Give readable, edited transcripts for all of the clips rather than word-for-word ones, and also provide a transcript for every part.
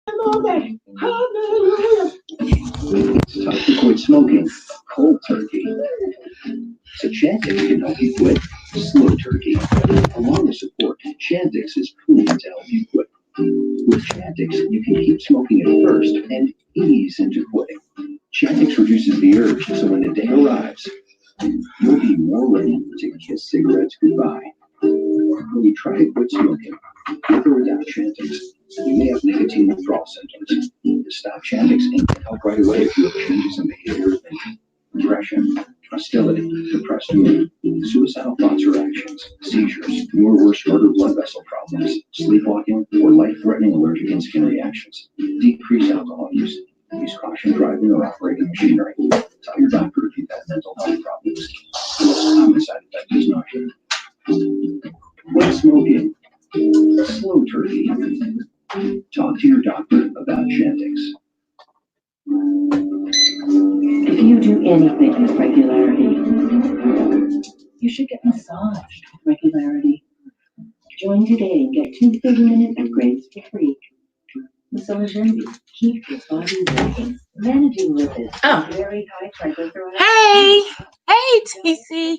It's time to quit smoking cold turkey. So Chantix can help you quit slow turkey. Along with support, Chantix is proven to help you quit. With Chantix, you can keep smoking at first and ease into quitting. Chantix reduces the urge, so when the day arrives, you'll be more ready to kiss cigarettes goodbye. When you try to quit smoking, with or without Chantix, you may have nicotine withdrawal symptoms. To stop Chantix and get help right away if you have changes in behavior, depression, hostility, depressed mood, suicidal thoughts or actions, seizures, or worse, heart or blood vessel problems, sleepwalking, or life-threatening allergic and skin reactions. Decrease alcohol use. Use caution driving or operating machinery. Tell your doctor if you've had mental health problems. The most common side effect is nausea. Quit smoking. Slow turkey. Talk to your doctor about Chantix. If you do anything with regularity, you should get massaged with regularity. Join today and get 2 30-minute upgrades for free. Massage Envy keeps your body working, managing lipids and very high triglycerides. Hey, TC.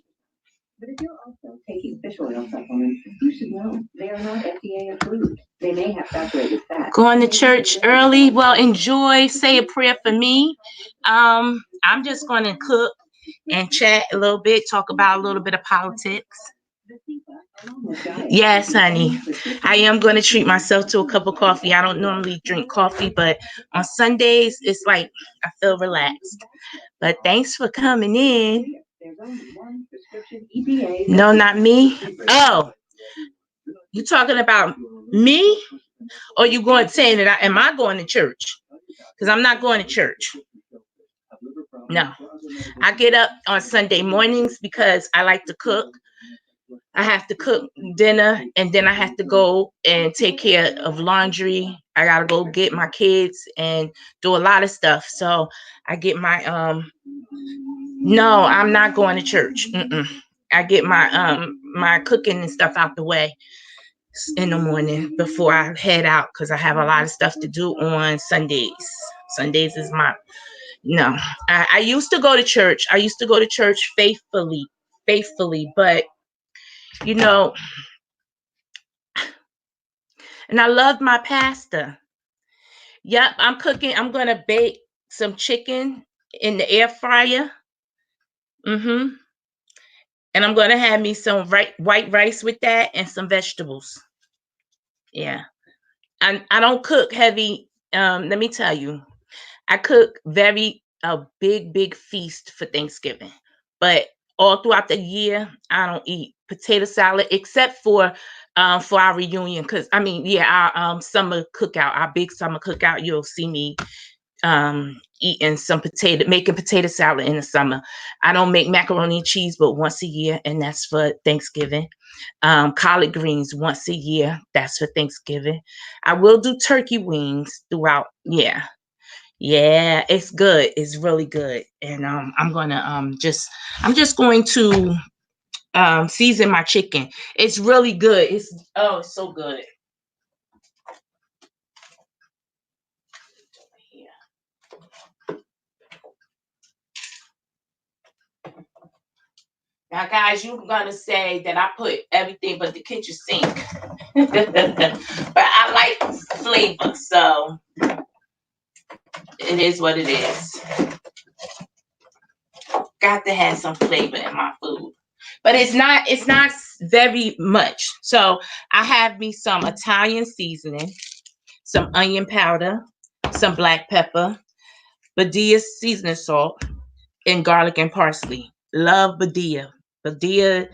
But if you're also taking fish oil supplements, you should know they are not FDA approved. They may have saturated fat. Going to church early. Well, enjoy. Say a prayer for me. I'm just going to cook and chat a little bit, talk about a little bit of politics. Yes, honey. I am going to treat myself to a cup of coffee. I don't normally drink coffee, but on Sundays, it's like I feel relaxed. But thanks for coming in. No, not me. Oh, you talking about me? Or you going saying that am I going to church? Because I'm not going to church. No. I get up on Sunday mornings because I like to cook. I have to cook dinner and then I have to go and take care of laundry. I gotta go get my kids and do a lot of stuff. So I get my no, I'm not going to church. I get my my cooking and stuff out the way in the morning before I head out because I have a lot of stuff to do on Sundays. Sundays is my no. I used to go to church. I used to go to church faithfully, but you know, and I loved my pastor. Yep, I'm cooking. I'm gonna bake some chicken in the air fryer. And I'm gonna have me some white rice with that and some vegetables. Yeah. And I don't cook heavy. Let me tell you, I cook a big feast for Thanksgiving. But all throughout the year, I don't eat potato salad except for our reunion. Because I mean, yeah, our summer cookout, our big summer cookout, you'll see me eating making potato salad in the summer. I don't make macaroni and cheese but once a year, and that's for Thanksgiving. Collard greens once a year, that's for Thanksgiving. I will do turkey wings throughout. Yeah, it's good. It's really good. And I'm just going to season my chicken. It's really good. It's so good. Now, guys, you're going to say that I put everything but the kitchen sink. But I like flavor, so it is what it is. Got to have some flavor in my food. But it's not very much. So I have me some Italian seasoning, some onion powder, some black pepper, Badia seasoning salt, and garlic and parsley. Love Badia. Badia,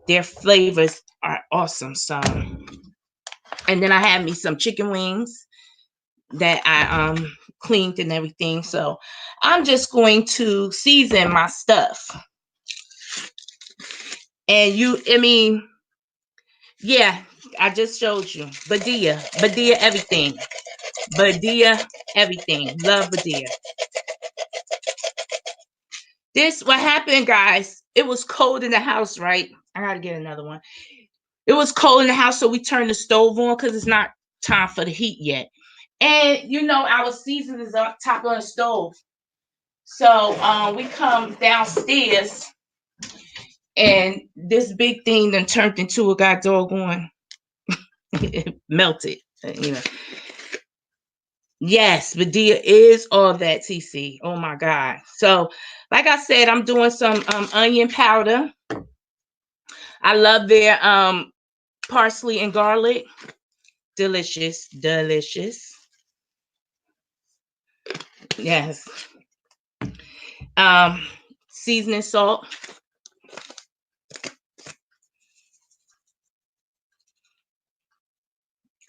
their flavors are awesome. So, and then I have me some chicken wings that I cleaned and everything. So I'm just going to season my stuff. And yeah, I just showed you. Badia everything. Badia everything. Love Badia. What happened, guys, it was cold in the house, right? I gotta get another one. It was cold in the house, so we turned the stove on because it's not time for the heat yet. And you know, our season is up top on the stove. So we come downstairs and this big thing then turned into a god doggone it melted. You know. Yes, Badia is all that, TC. Oh my God. So, like I said, I'm doing some onion powder. I love their parsley and garlic. Delicious, delicious. Yes. Seasoning salt.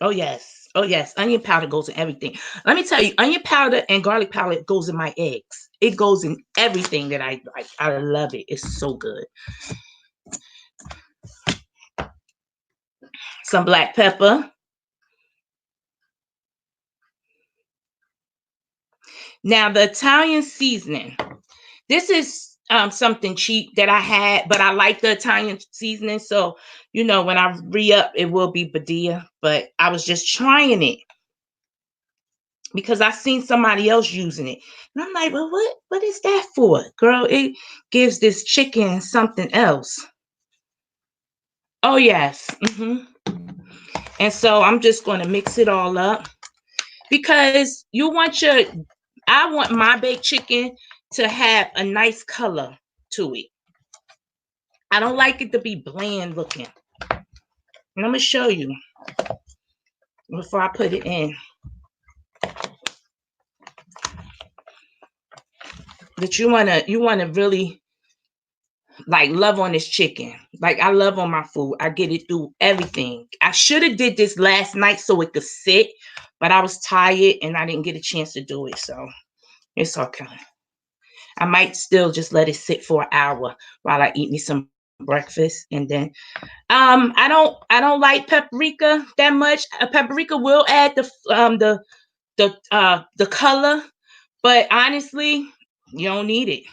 Oh yes. Oh yes. Onion powder goes in everything. Let me tell you, onion powder and garlic powder goes in my eggs. It goes in everything that I like. I love it. It's so good. Some black pepper. Now the Italian seasoning. This is something cheap that I had, but I like the Italian seasoning. So, you know, when I re-up, it will be Badia. But I was just trying it because I seen somebody else using it. And I'm like, well, what is that for? Girl, it gives this chicken something else. Oh, yes. And so I'm just going to mix it all up because I want my baked chicken to have a nice color to it. I don't like it to be bland looking. And I'm going to show you before I put it in. That you wanna really like love on this chicken. Like I love on my food. I get it through everything. I should have did this last night so it could sit, but I was tired and I didn't get a chance to do it. So it's okay. I might still just let it sit for an hour while I eat me some breakfast. And then I don't like paprika that much. Paprika will add the color, but honestly, you don't need it.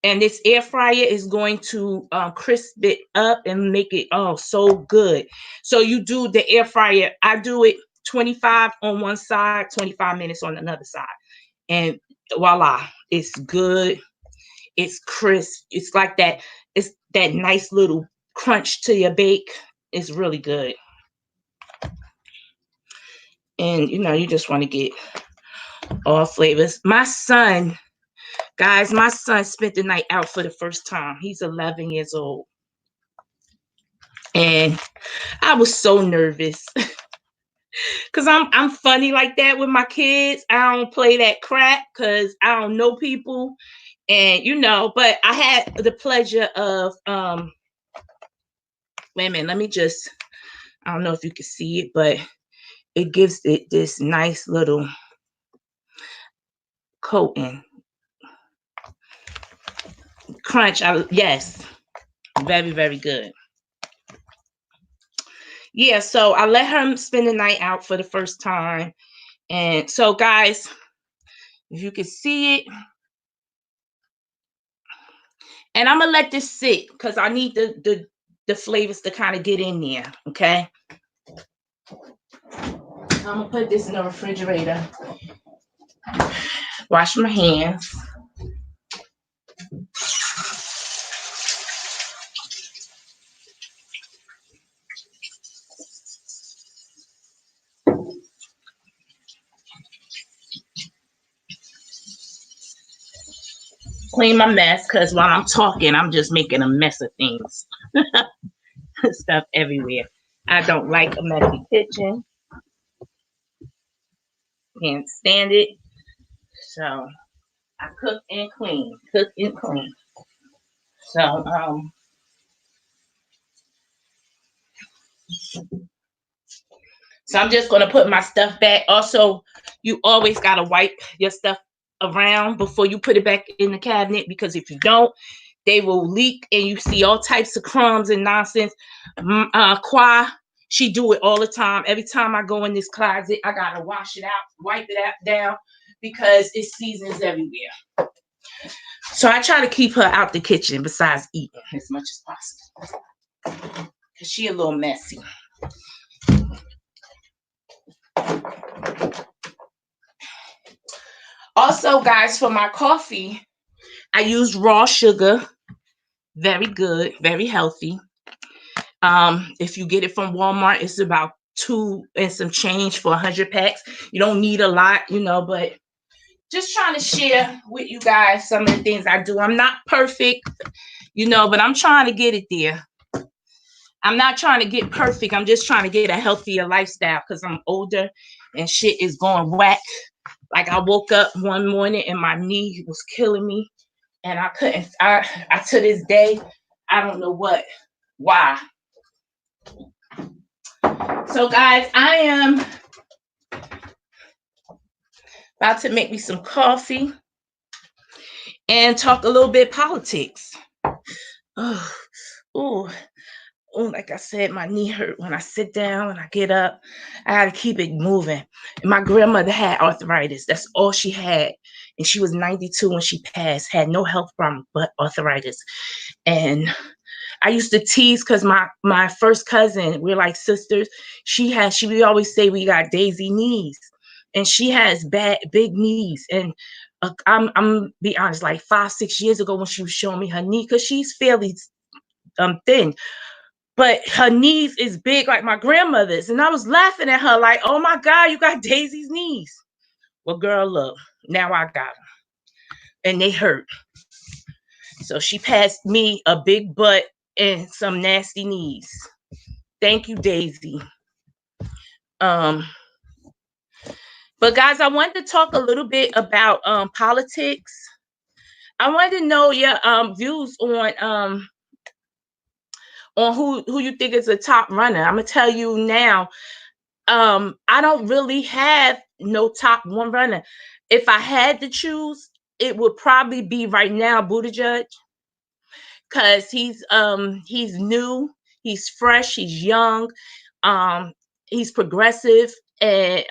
And this air fryer is going to crisp it up and make it so good. So you do the air fryer. I do it 25 on one side, 25 minutes on another side. And voila, it's good. It's crisp. It's like that. It's that nice little crunch to your bake. It's really good. And you know, you just want to get all flavors. My son spent the night out for the first time. He's 11 years old. And I was so nervous because I'm funny like that with my kids. I don't play that crap because I don't know people. And you know, but I had the pleasure of wait a minute, I don't know if you can see it, but it gives it this nice little coating. Crunch. Yes. Very, very good. Yeah, so I let her spend the night out for the first time. And so guys, if you can see it, and I'm gonna let this sit because I need the flavors to kind of get in there. Okay. I'm gonna put this in the refrigerator. Wash my hands. Clean my mess because while I'm talking, I'm just making a mess of things. Stuff everywhere. I don't like a messy kitchen. Can't stand it. So I cook and clean. Cook and clean. So I'm just gonna put my stuff back. Also, you always gotta wipe your stuff around before you put it back in the cabinet because if you don't, they will leak and you see all types of crumbs and nonsense. Qua, she do it all the time. Every time I go in this closet, I gotta wash it out, wipe it out down because it seasons everywhere. So I try to keep her out the kitchen besides eating as much as possible because she a little messy. Also, guys, for my coffee, I use raw sugar. Very good, very healthy. If you get it from Walmart, it's about 2 and some change for 100 packs. You don't need a lot, but just trying to share with you guys some of the things I do. I'm not perfect, but I'm trying to get it there. I'm not trying to get perfect. I'm just trying to get a healthier lifestyle because I'm older and shit is going whack. Like I woke up one morning and my knee was killing me, and I couldn't. I to this day, I don't know why. So, guys, I am about to make me some coffee and talk a little bit politics. Oh, like I said, my knee hurt when I sit down and I get up. I got to keep it moving. And my grandmother had arthritis. That's all she had. And she was 92 when she passed, had no health problem but arthritis. And I used to tease because my first cousin, we're like sisters. We always say we got Daisy knees. And she has big knees. And I'm be honest, like 5-6 years ago when she was showing me her knee, because she's fairly thin, but her knees is big like my grandmother's. And I was laughing at her like, oh my God, you got Daisy's knees. Well, girl, look, now I got them. And they hurt. So she passed me a big butt and some nasty knees. Thank you, Daisy. But guys, I wanted to talk a little bit about politics. I wanted to know your views on who you think is the top runner. I'm gonna tell you now. I don't really have no top one runner. If I had to choose, it would probably be right now Buttigieg, because he's new, he's fresh, he's young, he's progressive, and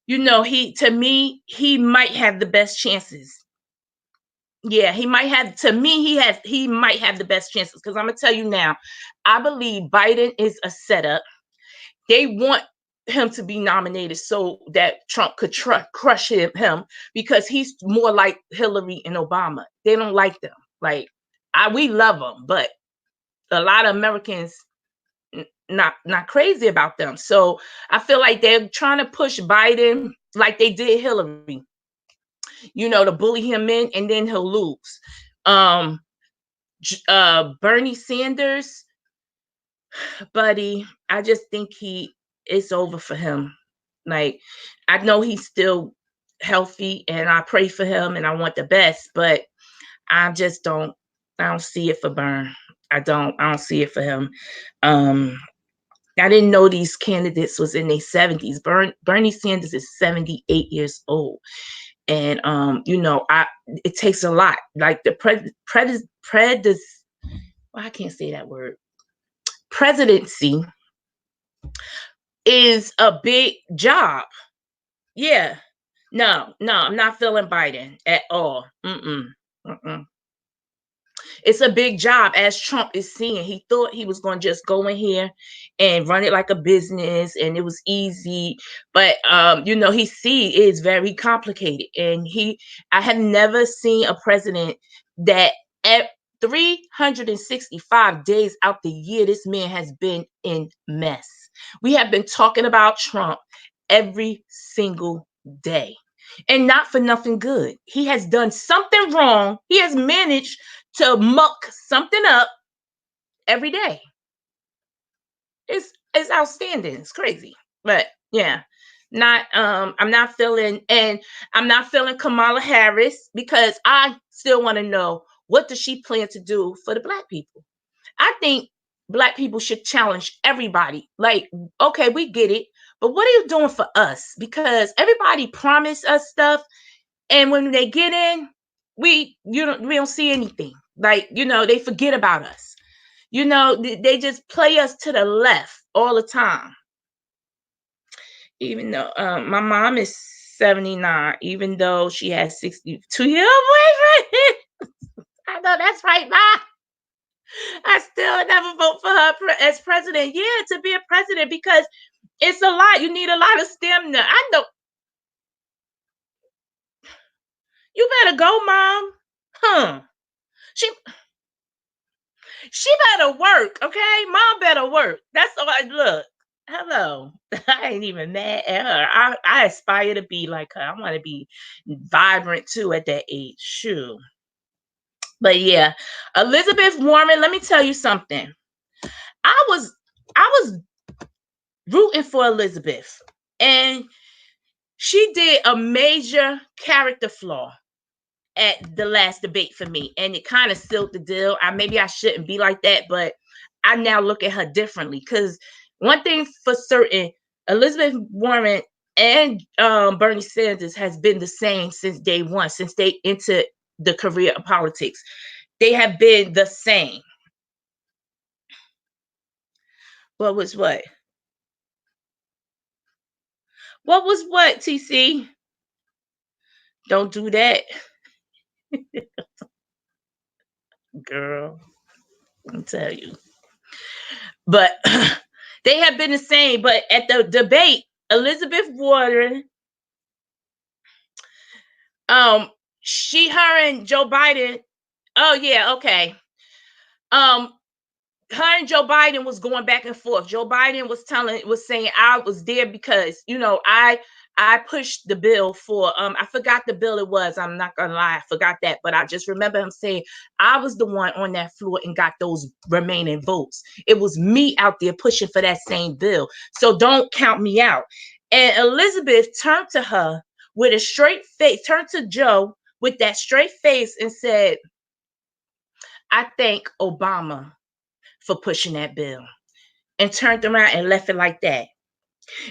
he might have the best chances. Yeah, he might have. To me, he might have the best chances, because I'm gonna tell you now, I believe Biden is a setup. They want him to be nominated so that Trump could crush him, because he's more like Hillary and Obama. They don't like them. Like we love them, but a lot of Americans not crazy about them. So I feel like they're trying to push Biden like they did Hillary, to bully him in, and then he'll lose. Bernie Sanders, buddy, I just think it's over for him. Like, I know he's still healthy and I pray for him and I want the best, but I don't see it for Bern. I don't see it for him. I didn't know these candidates was in their 70s. Bernie Sanders is 78 years old. And it takes a lot. Like the I can't say that word. Presidency is a big job. Yeah. No, I'm not feeling Biden at all. It's a big job, as Trump is seeing. He thought he was going to just go in here and run it like a business and it was easy. But, he see it's very complicated. And I have never seen a president that at 365 days out the year, this man has been in mess. We have been talking about Trump every single day, and not for nothing good. He has done something wrong. He has managed to muck something up every day. It's outstanding. It's crazy. But yeah, I'm not feeling Kamala Harris, because I still want to know, what does she plan to do for the Black people? I think Black people should challenge everybody. Like, okay, we get it, but what are you doing for us? Because everybody promised us stuff, and when they get in, we don't see anything. Like, they forget about us. They just play us to the left all the time. Even though my mom is 79, even though she has 62-year-old boyfriend. I know that's right, Ma. I still never vote for her as president. Yeah, to be a president, because it's a lot. You need a lot of stamina. I know. You better go, mom. Huh. She she better work, okay? Mom better work. That's all I look. Hello. I ain't even mad at her. I aspire to be like her. I want to be vibrant too at that age. Shoot. But yeah, Elizabeth Warren, let me tell you something. I was rooting for Elizabeth, and she did a major character flaw at the last debate for me, and it kind of sealed the deal. Maybe I shouldn't be like that, but I now look at her differently, because one thing for certain, Elizabeth Warren and Bernie Sanders has been the same since day one, since they entered the career of politics. They have been the same. What was what? What was what, TC? Don't do that, girl. I'll tell you. But they have been the same. But at the debate, Elizabeth Warren, her and Joe Biden. Oh yeah, okay. Her and Joe Biden was going back and forth. Joe Biden was saying I was there because, I pushed the bill for I forgot the bill it was. I'm not gonna lie, I forgot that, but I just remember him saying I was the one on that floor and got those remaining votes. It was me out there pushing for that same bill. So don't count me out. And Elizabeth turned to her with a straight face, turned to Joe with that straight face and said, I thank Obama for pushing that bill, and turned around and left it like that.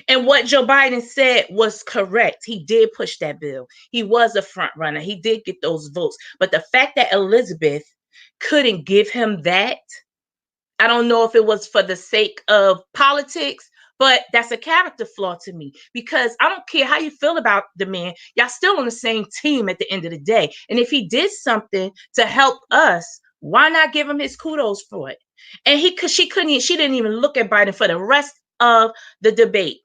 And what Joe Biden said was correct. He did push that bill. He was a front runner. He did get those votes. But the fact that Elizabeth couldn't give him that, I don't know if it was for the sake of politics, but that's a character flaw to me, because I don't care how you feel about the man. Y'all still on the same team at the end of the day. And if he did something to help us, why not give him his kudos for it? And she didn't even look at Biden for the rest of the debate.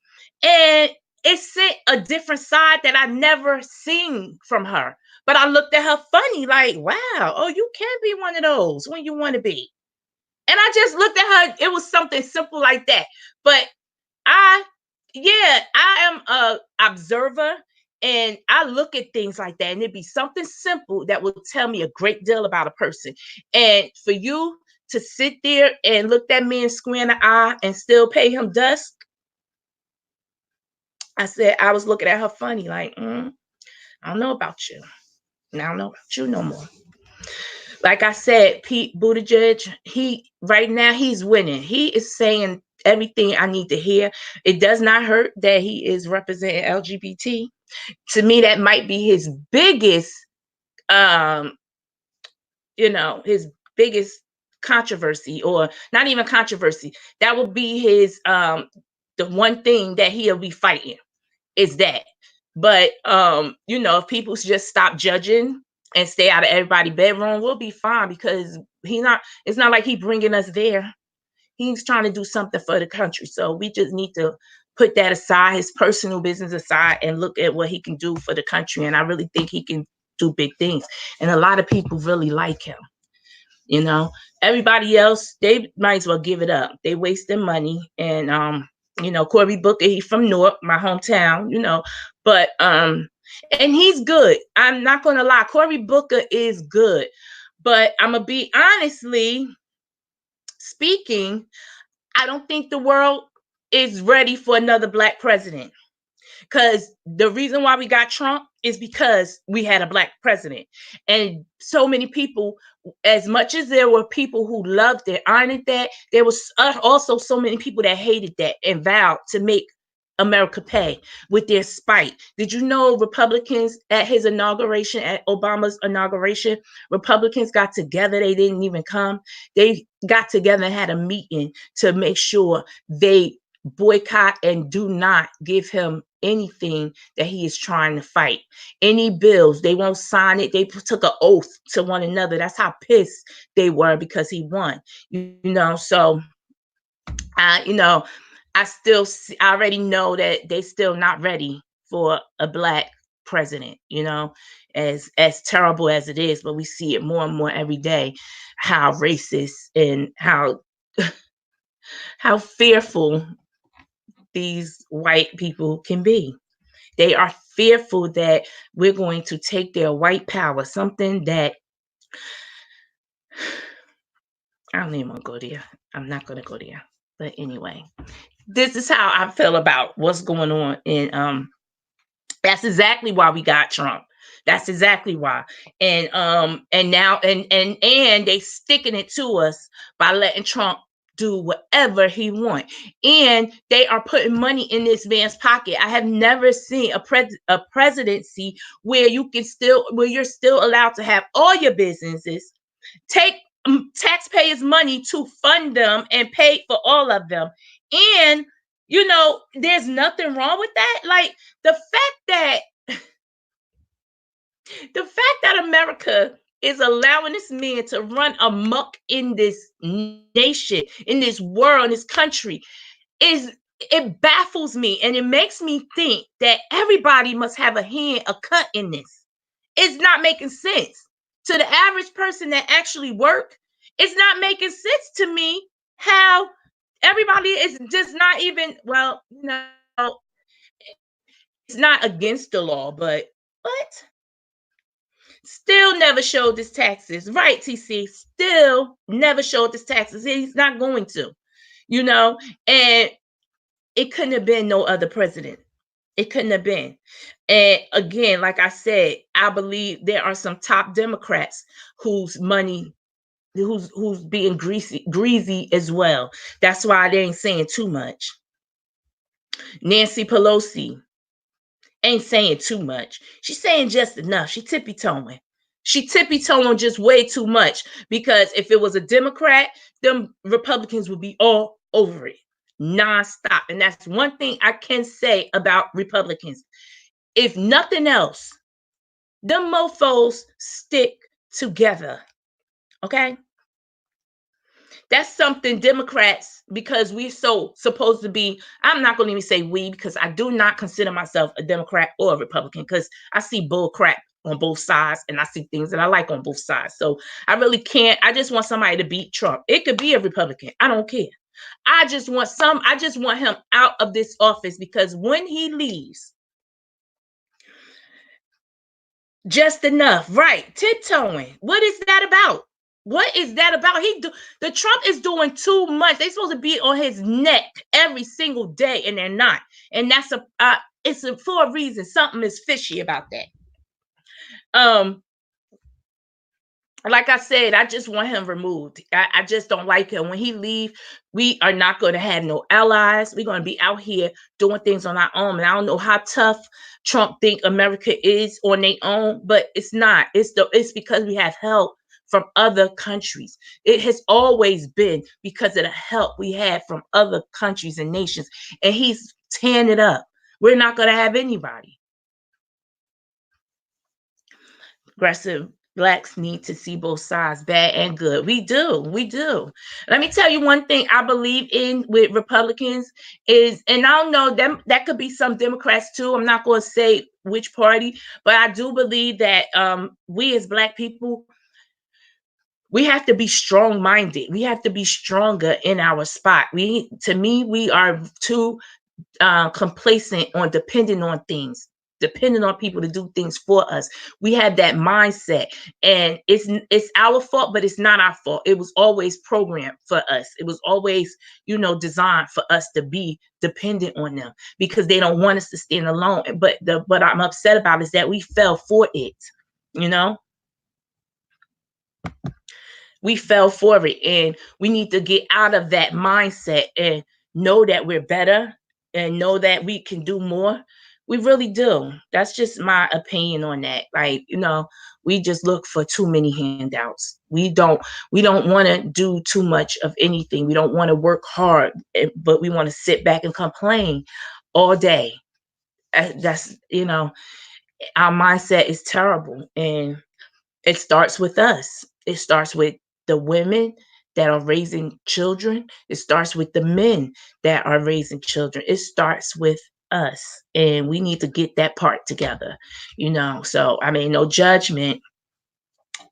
And it sent a different side that I never seen from her. But I looked at her funny, like, wow, oh, you can be one of those when you want to be. And I just looked at her. It was something simple like that. But I am a observer, and I look at things like that, and it'd be something simple that will tell me a great deal about a person. And for you to sit there and look that man square in the eye and still pay him dust, I said, I was looking at her funny, like, I don't know about you. I don't know about you no more. Like I said, Pete Buttigieg, right now he's winning. He is saying everything I need to hear. It does not hurt that he is representing LGBT. To me, that might be his biggest, his biggest controversy, or not even controversy. That will be his, the one thing that he'll be fighting is that. But, if people just stop judging and stay out of everybody's bedroom, we'll be fine, because it's not like he's bringing us there. He's trying to do something for the country. So we just need to put that aside, his personal business aside, and look at what he can do for the country. And I really think he can do big things. And a lot of people really like him. Everybody else, they might as well give it up. They waste their money. And, Cory Booker, he's from Newark, my hometown, but, and he's good. I'm not going to lie. Cory Booker is good, but I'm going to be honestly speaking, I don't think the world is ready for another Black president. Because the reason why we got Trump is because we had a Black president. And so many people, as much as there were people who loved it, honored that, there was also so many people that hated that and vowed to make America pay with their spite. Did you know Republicans at his inauguration, at Obama's inauguration, Republicans got together. They didn't even come. They got together and had a meeting to make sure they boycott and do not give him anything that he is trying to fight. Any bills, they won't sign it. They took an oath to one another. That's how pissed they were because he won. So I already know that they still not ready for a Black president, as terrible as it is, but we see it more and more every day, how racist and how fearful these white people can be. They are fearful that we're going to take their white power, something that I don't even want to go there. I'm not going to go there. But anyway, this is how I feel about what's going on. And that's exactly why we got Trump. That's exactly why. And now they sticking it to us by letting Trump do whatever he want. And they are putting money in this man's pocket. I have never seen a presidency where you're still allowed to have all your businesses, take taxpayers' money to fund them and pay for all of them. And there's nothing wrong with that. Like the fact that America is allowing this man to run amok in this nation, in this world, in this country, it baffles me, and it makes me think that everybody must have a cut in this. It's not making sense to the average person that actually work. It's not making sense to me how everybody is just not even, it's not against the law, but what? Still never showed his taxes. Right, TC? Still never showed his taxes. He's not going to, and it couldn't have been no other president. It couldn't have been. And again, like I said, I believe there are some top Democrats whose money, who's being greasy as well. That's why they ain't saying too much. Nancy Pelosi ain't saying too much. She's saying just enough. She tippy-toeing. She tippy-toeing just way too much, because if it was a Democrat, them Republicans would be all over it, nonstop. And that's one thing I can say about Republicans. If nothing else, them mofos stick together. Okay? That's something Democrats, because we're so supposed to be, I'm not going to even say we, because I do not consider myself a Democrat or a Republican, because I see bull crap on both sides and I see things that I like on both sides. So I really can't. I just want somebody to beat Trump. It could be a Republican. I don't care. I just want him out of this office, because when he leaves, just enough, right? Tiptoeing. What is that about? What is that about? The Trump is doing too much. They're supposed to be on his neck every single day, and they're not. And that's for a reason. Something is fishy about that. Like I said, I just want him removed. I just don't like him. When he leaves, we are not going to have no allies. We're going to be out here doing things on our own. And I don't know how tough Trump think America is on their own, but it's not. It's because we have help from other countries. It has always been because of the help we had from other countries and nations. And he's tearing it up. We're not going to have anybody. Aggressive Blacks need to see both sides, bad and good. We do. Let me tell you one thing I believe in with Republicans is, and I don't know, that could be some Democrats too. I'm not going to say which party, but I do believe that we as Black people, we have to be strong-minded. We have to be stronger in our spot. To me, we are too complacent on depending on things, depending on people to do things for us. We have that mindset, and it's our fault, but it's not our fault. It was always programmed for us. It was always, designed for us to be dependent on them, because they don't want us to stand alone. But what I'm upset about is that we fell for it. We fell for it, and we need to get out of that mindset and know that we're better and know that we can do more. We really do. That's just my opinion on that. Like, we just look for too many handouts. We don't want to do too much of anything. We don't want to work hard, but we want to sit back and complain all day. That's, our mindset is terrible, and it starts with us. It starts with the women that are raising children. It starts with the men that are raising children. It starts with us, and we need to get that part together, So I mean, no judgment,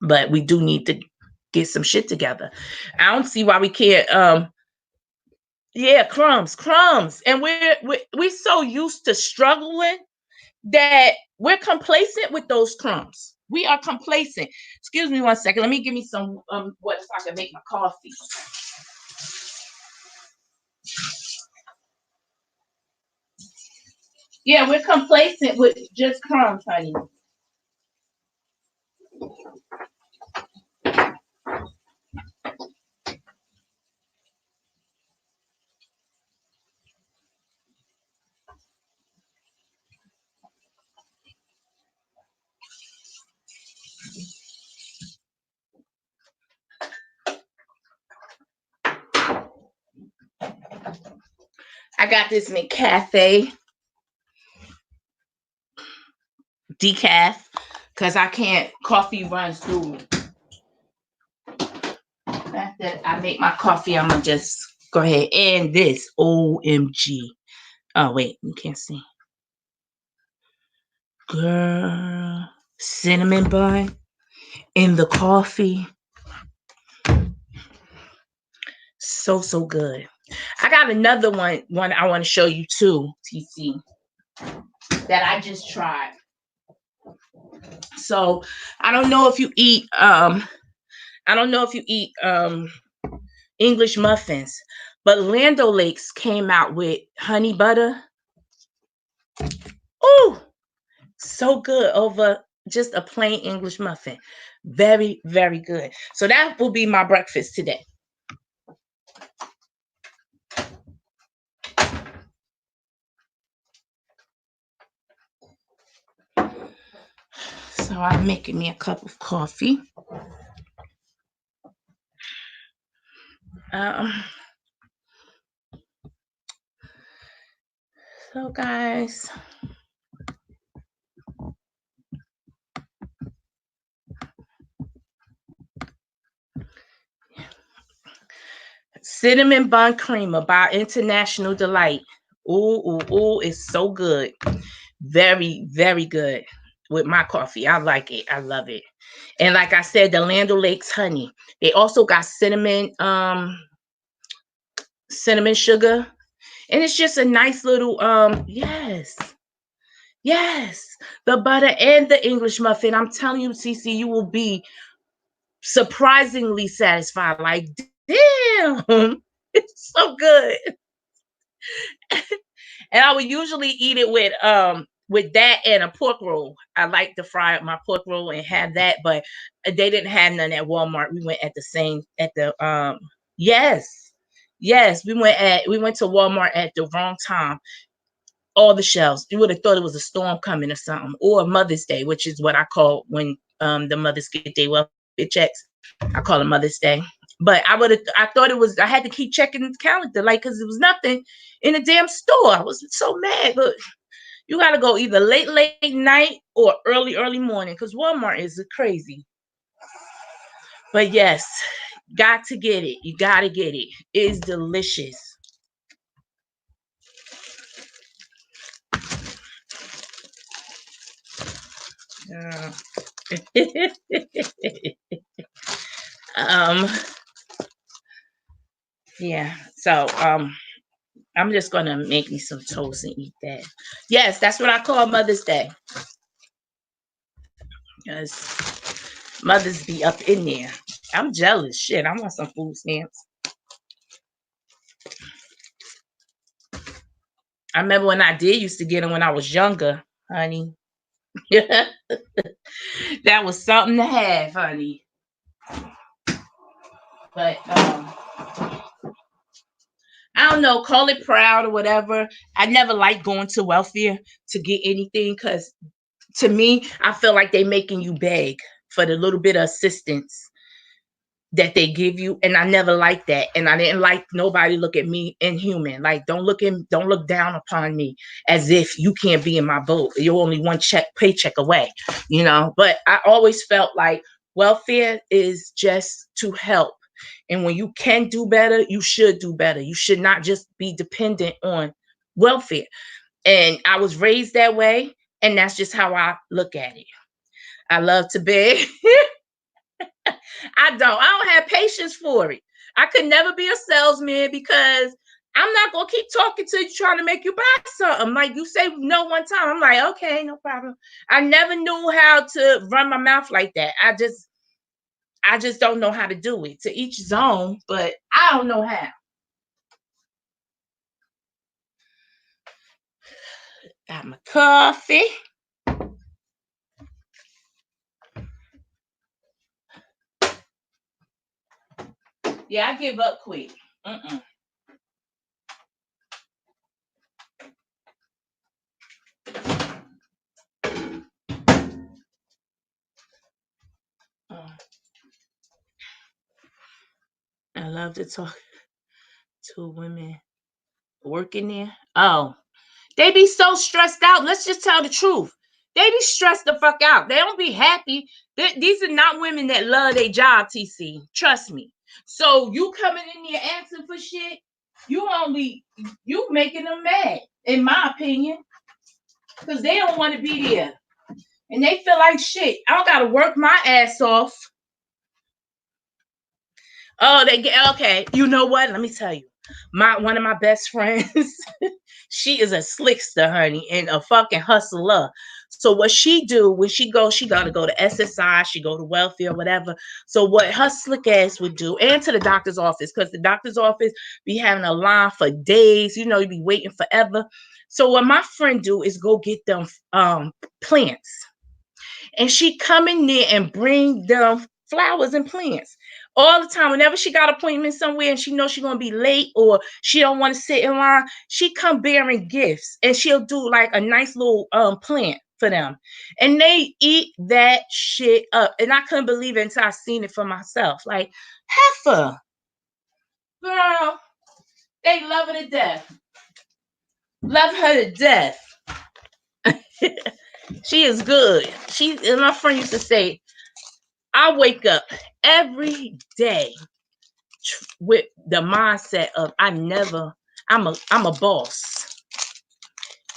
but we do need to get some shit together. I don't see why we can't. Yeah, crumbs, and we're so used to struggling that we're complacent with those crumbs. We are complacent. Excuse me 1 second. Let me give me some what so I can make my coffee. Yeah, we're complacent with just crumbs, honey. I got this McCafe decaf because I can't. Coffee runs through me. After I make my coffee, I'm gonna just go ahead and this OMG. Oh wait, you can't see. Girl, cinnamon bun in the coffee. So good. I got another one I want to show you too, TC, that I just tried. So I don't know if you eat English muffins, but Land O'Lakes came out with honey butter. Oh, so good over just a plain English muffin. Very, very good. So that will be my breakfast today. So I'm making me a cup of coffee. So guys, cinnamon bun creamer by International Delight. Ooh, it's so good. Very, very good with my coffee. I like it. I love it. And like I said, the Land O'Lakes honey. They also got cinnamon sugar. And it's just a nice little yes. The butter and the English muffin. I'm telling you, CC, you will be surprisingly satisfied. Like, damn, it's so good. And I would usually eat it with that and a pork roll. I like to fry up my pork roll and have that, but they didn't have none at Walmart. We went yes, we went to Walmart at the wrong time. All the shelves. You would have thought it was a storm coming or something, or Mother's Day, which is what I call when the mothers get their welfare checks. I call it Mother's Day. But I thought it was, I had to keep checking the calendar, like, because there was nothing in the damn store. I was so mad, but you got to go either late night or early morning, because Walmart is crazy. But yes, got to get it. You got to get it. It is delicious. Yeah, so I'm just gonna make me some toast and eat that. Yes, that's what I call Mother's Day, because mothers be up in there. I'm jealous. Shit, I want some food stamps. I remember when I used to get them when I was younger, honey. That was something to have, honey. But I don't know, call it proud or whatever. I never liked going to welfare to get anything, because to me, I feel like they making you beg for the little bit of assistance that they give you, and I never liked that. And I didn't like nobody look at me inhuman. Like, don't look down upon me as if you can't be in my boat. You're only one paycheck away, But I always felt like welfare is just to help. And when you can do better, you should do better. You should not just be dependent on welfare. And I was raised that way, and that's just how I look at it. I love to beg. I don't have patience for it. I could never be a salesman because I'm not gonna keep talking to you trying to make you buy something. Like you say no one time, I'm like, okay, no problem. I never knew how to run my mouth like that. I just don't know how to do it. To each his own, but I don't know how. Got my coffee. Yeah, I give up quick. I love to talk to women working there. Oh, they be so stressed out. Let's just tell the truth. They be stressed the fuck out. They don't be happy. These are not women that love their job, TC. Trust me. So you coming in here asking for shit, you making them mad, in my opinion. Because they don't want to be there. And they feel like shit. I don't gotta work my ass off. Oh, they get okay. You know what? Let me tell you. One of my best friends, she is a slickster, honey, and a fucking hustler. So what she do when she gotta go to SSI, she go to welfare, whatever. So what her slick ass would do, and to the doctor's office, because the doctor's office be having a line for days, you be waiting forever. So what my friend do is go get them plants. And she come in there and bring them flowers and plants all the time. Whenever she got appointments somewhere and she knows she's gonna be late or she don't want to sit in line, she come bearing gifts, and she'll do like a nice little plant for them, and they eat that shit up. And I couldn't believe it until I seen it for myself. Like, heifer, girl, they love her to death. Love her to death. She is good. And my friend used to say, I wake up every day with the mindset of I'm a boss.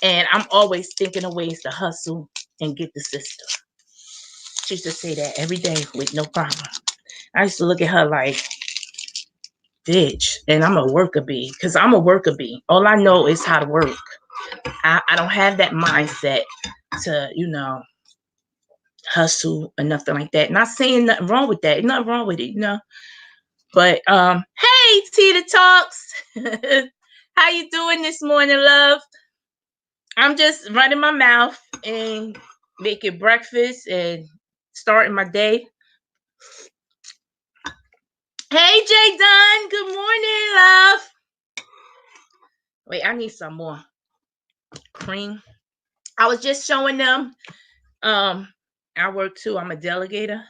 And I'm always thinking of ways to hustle and get the system. She used to say that every day with no problem. I used to look at her like, bitch, and I'm a worker bee, because I'm a worker bee. All I know is how to work. I don't have that mindset to, hustle or nothing like that. Not saying nothing wrong with that. Nothing wrong with it, But hey, Tita Talks. How you doing this morning, love? I'm just running my mouth and making breakfast and starting my day. Hey, Jay Dunn. Good morning, love. Wait, I need some more cream. I was just showing them. I work too. I'm a delegator.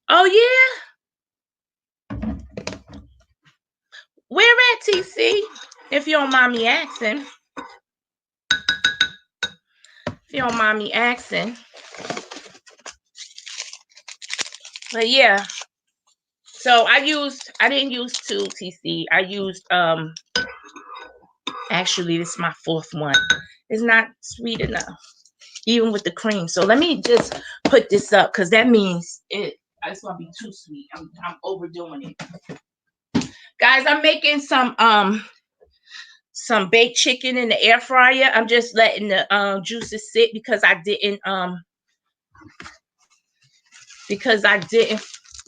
Oh yeah. Where at, TC? If you don't mind me asking. If you don't mind me asking. But yeah. So I didn't use 2 TC. I used actually this is my 4th one. It's not sweet enough, even with the cream. So let me just put this up, because that means it's gonna be too sweet. I'm overdoing it. Guys, I'm making some baked chicken in the air fryer. I'm just letting the juices sit because I didn't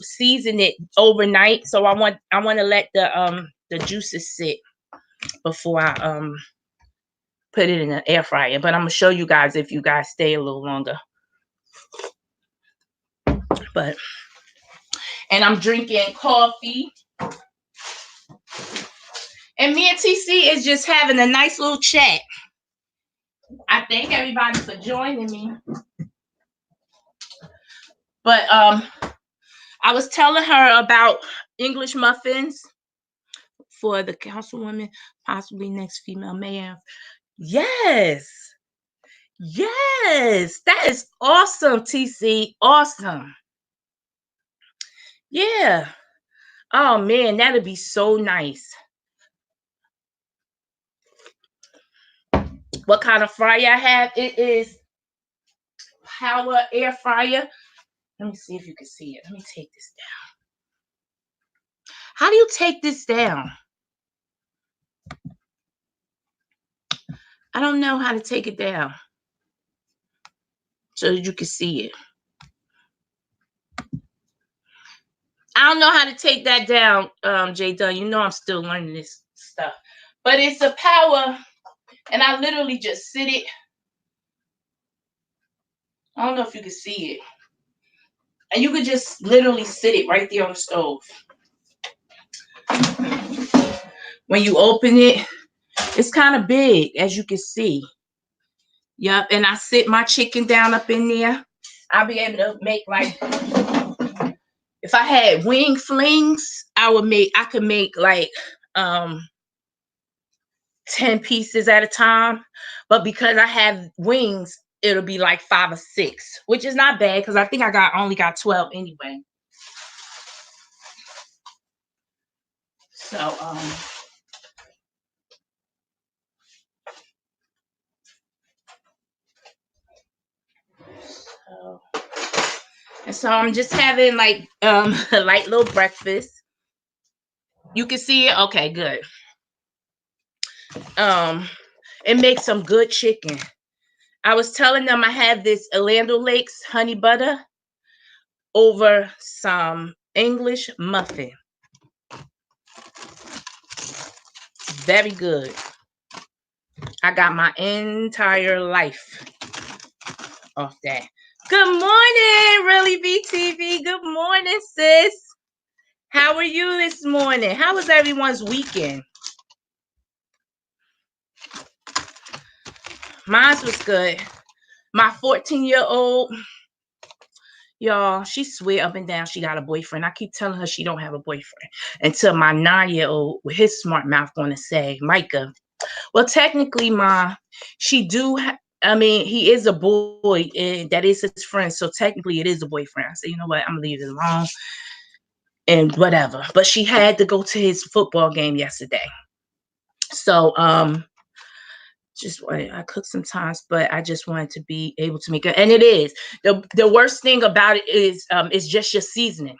season it overnight. So I want to let the juices sit before I put it in the air fryer. But I'm gonna show you guys if you guys stay a little longer. And I'm drinking coffee. And me and TC is just having a nice little chat. I thank everybody for joining me. But I was telling her about English muffins for the councilwoman, possibly next female mayor. Yes. Yes. That is awesome, TC. Awesome. Yeah. Oh man, that'd be so nice. what kind of fryer I have. It is Power air fryer. Let me see if you can see it. Let me take this down. How do you take this down? I don't know how to take it down so that you can see it. I don't know how to take that down, J Dunn. You know I'm still learning this stuff. But it's a Power, and I literally just sit it. I don't know if you can see it. And you could just literally sit it right there on the stove. When you open it, it's kind of big, as you can see. Yep, and I sit my chicken down up in there. I'll be able to make, like, if I had wing flings, I could make like 10 pieces at a time. But because I have wings, it'll be like 5 or 6, which is not bad because I think I only got 12 anyway. So so I'm just having like a light little breakfast. You can see it. Okay, good. It makes some good chicken. I was telling them I have this Land O'Lakes honey butter over some English muffin. Very good. I got my entire life off that. Good morning, Really BTV. Good morning, sis. How are you this morning? How was everyone's weekend? Mine was good. My 14-year-old, y'all, she swear up and down she got a boyfriend. I keep telling her she don't have a boyfriend until my 9-year-old with his smart mouth going to say, Micah, well, technically, Ma, she do. I mean, he is a boy, and that is his friend. So technically, it is a boyfriend. I said, you know what? I'm gonna leave it alone, and whatever. But she had to go to his football game yesterday. So I cooked sometimes, but I just wanted to be able to make it. And it is the worst thing about it is it's just your seasoning.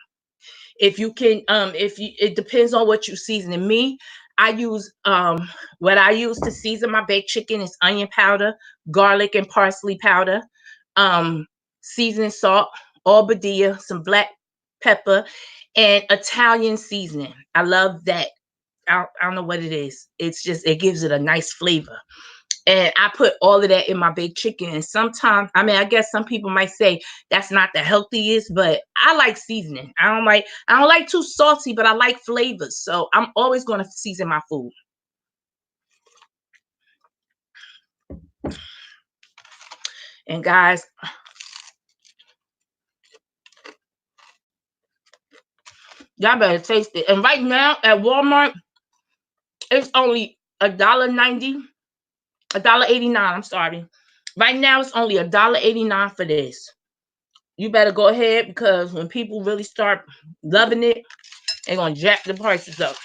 If you can, it depends on what you seasoning. Me, I use what I use to season my baked chicken is onion powder, garlic and parsley powder, seasoning salt, albedilla, some black pepper, and Italian seasoning. I love that. I don't know what it is. It's just, it gives it a nice flavor. And I put all of that in my baked chicken. And sometimes, I mean, I guess some people might say that's not the healthiest, but I like seasoning. I don't like too salty, but I like flavors. So I'm always going to season my food. And guys, y'all better taste it. And right now at Walmart, it's only $1.90, $1.89. I'm sorry. Right now it's only $1.89 for this. You better go ahead, because when people really start loving it, they're gonna jack the prices up.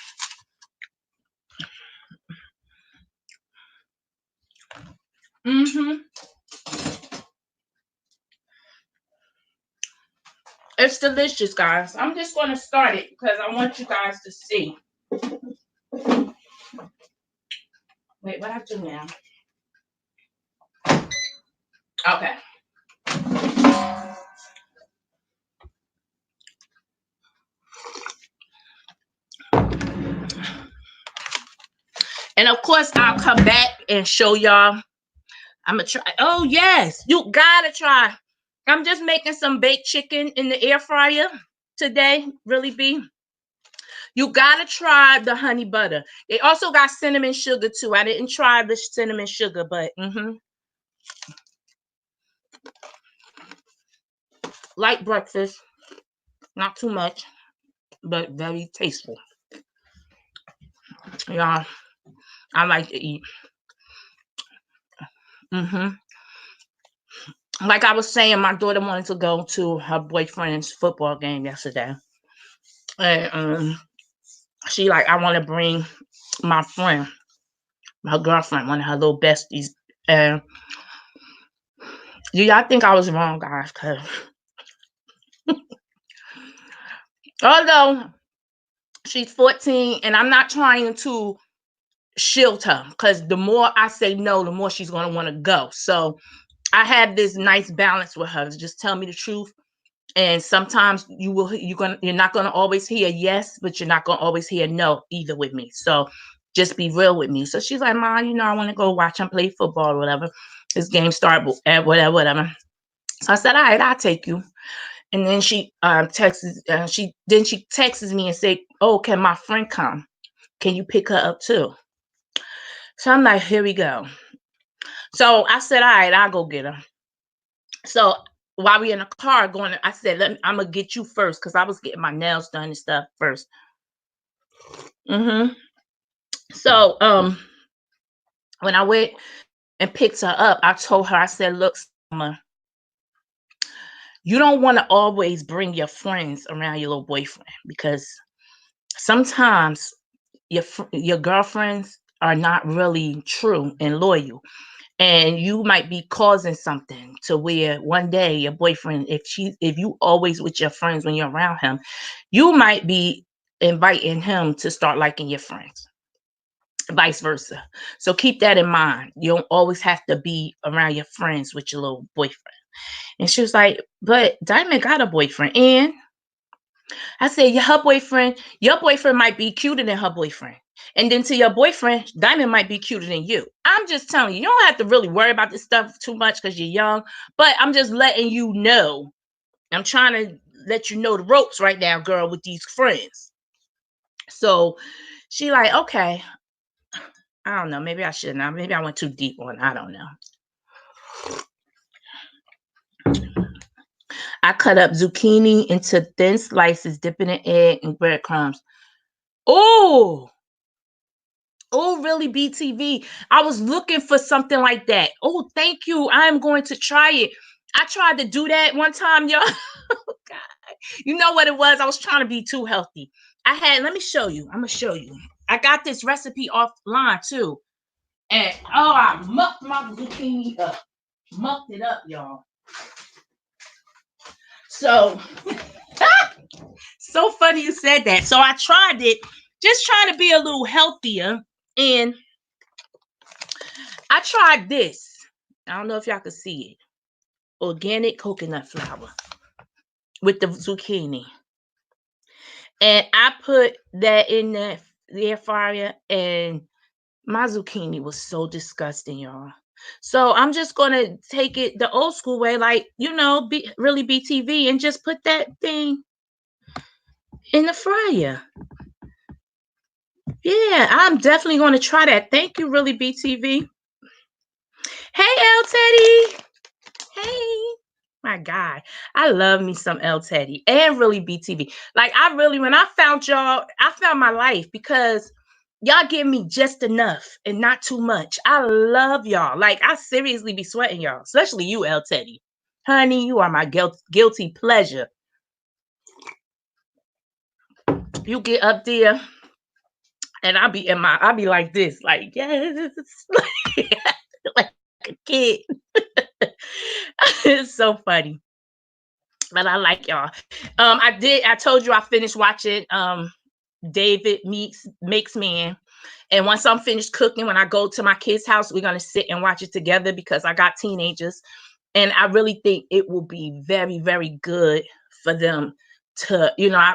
It's delicious, guys. I'm just gonna start it because I want you guys to see. Wait, what I do now? Okay. And of course, I'll come back and show y'all. I'm gonna try. Oh yes, you gotta try. I'm just making some baked chicken in the air fryer today. Really be. You gotta try the honey butter. They also got cinnamon sugar too. I didn't try the cinnamon sugar, but light breakfast, not too much, but very tasteful. Yeah, I like to eat. Like I was saying, my daughter wanted to go to her boyfriend's football game yesterday, and she like, I want to bring my friend, her girlfriend, one of her little besties, And yeah, I think I was wrong, guys, because although she's 14 and I'm not trying to shield her, because the more I say no, the more she's going to want to go. So I have this nice balance with her to just tell me the truth. And sometimes you're not gonna always hear yes, but you're not gonna always hear no either with me. So just be real with me. So she's like, Mom, I want to go watch him play football or whatever. This game start at whatever. So I said, all right, I'll take you. And then she texts me and say, oh, can my friend come? Can you pick her up too? So I'm like, here we go. So I said, all right, I'll go get her. So while we in the car going, I said, I'm gonna get you first, because I was getting my nails done and stuff first. So when I went and picked her up, I told her, I said, look, Summer, you don't want to always bring your friends around your little boyfriend, because sometimes your girlfriends are not really true and loyal. And you might be causing something to where one day your boyfriend, if you always with your friends when you're around him, you might be inviting him to start liking your friends, vice versa. So keep that in mind. You don't always have to be around your friends with your little boyfriend. And she was like, but Diamond got a boyfriend. And I said, your boyfriend might be cuter than her boyfriend. And then to your boyfriend, Diamond might be cuter than you. I'm just telling you, you don't have to really worry about this stuff too much because you're young. But I'm just letting you know. I'm trying to let you know the ropes right now, girl, with these friends. So she like, okay. I don't know. Maybe I shouldn't. Maybe I went too deep on it. I don't know. I cut up zucchini into thin slices, dipping in egg and breadcrumbs. Oh, really, BTV. I was looking for something like that. Oh, thank you. I'm going to try it. I tried to do that one time, y'all. Oh, God. You know what it was? I was trying to be too healthy. Let me show you. I'm going to show you. I got this recipe offline too. And I mucked my zucchini up. Mucked it up, y'all. So, so funny you said that. So I tried it, just trying to be a little healthier. And I tried this. I don't know if y'all can see it. Organic coconut flour with the zucchini. And I put that in the air fryer, and my zucchini was so disgusting, y'all. So I'm just going to take it the old school way, like, really BTV, and just put that thing in the fryer. Yeah, I'm definitely going to try that. Thank you, really BTV. Hey, L Teddy. Hey. My God, I love me some L Teddy and really BTV. Like, when I found y'all, I found my life, because y'all give me just enough and not too much. I love y'all. Like, I seriously be sweating y'all, especially you, L Teddy. Honey, you are my guilty pleasure. You get up there and I'll be like this, like, yes, like a kid. It's so funny. But I like y'all. I told you I finished watching David Makes Man. And once I'm finished cooking, when I go to my kids' house, we're going to sit and watch it together, because I got teenagers. And I really think it will be very, very good for them to,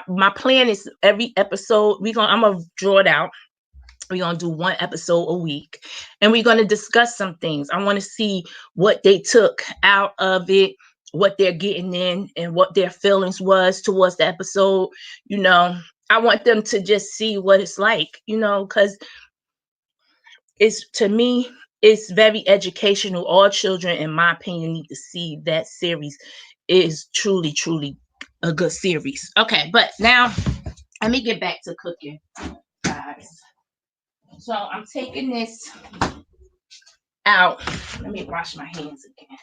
my plan is every episode, I'm going to draw it out. We're going to do one episode a week, and we're going to discuss some things. I want to see what they took out of it, what they're getting in, and what their feelings was towards the episode. I want them to just see what it's like, because to me, it's very educational. All children, in my opinion, need to see that series. Is truly, truly a good series. Okay, but now let me get back to cooking, guys. So I'm taking this out. Let me wash my hands again.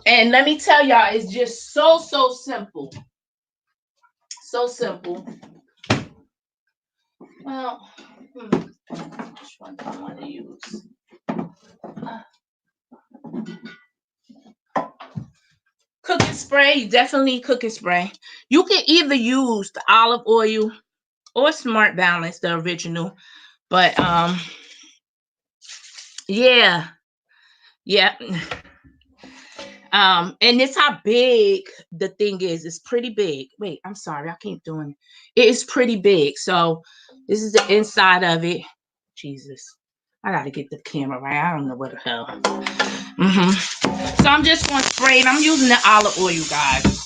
And let me tell y'all, it's just so simple. So simple. Well, one I want to use. Cooking spray, definitely cooking spray. You can either use the olive oil or Smart Balance, the original. But yeah. And this how big the thing is. It's pretty big. Wait, I'm sorry, I keep doing it. It is pretty big. So this is the inside of it. Jesus, I gotta get the camera right. I don't know what the hell. So I'm just gonna spray it. I'm using the olive oil, guys.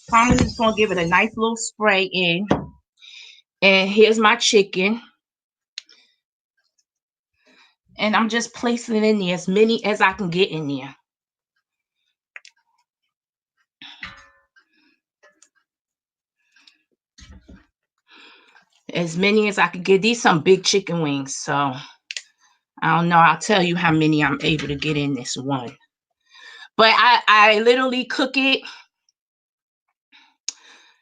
So I'm just gonna give it a nice little spray in. And here's my chicken. And I'm just placing it in there, as many as I can get in there. As many as I could get. These some big chicken wings, so I don't know. I'll tell you how many I'm able to get in this one. But I literally cook it.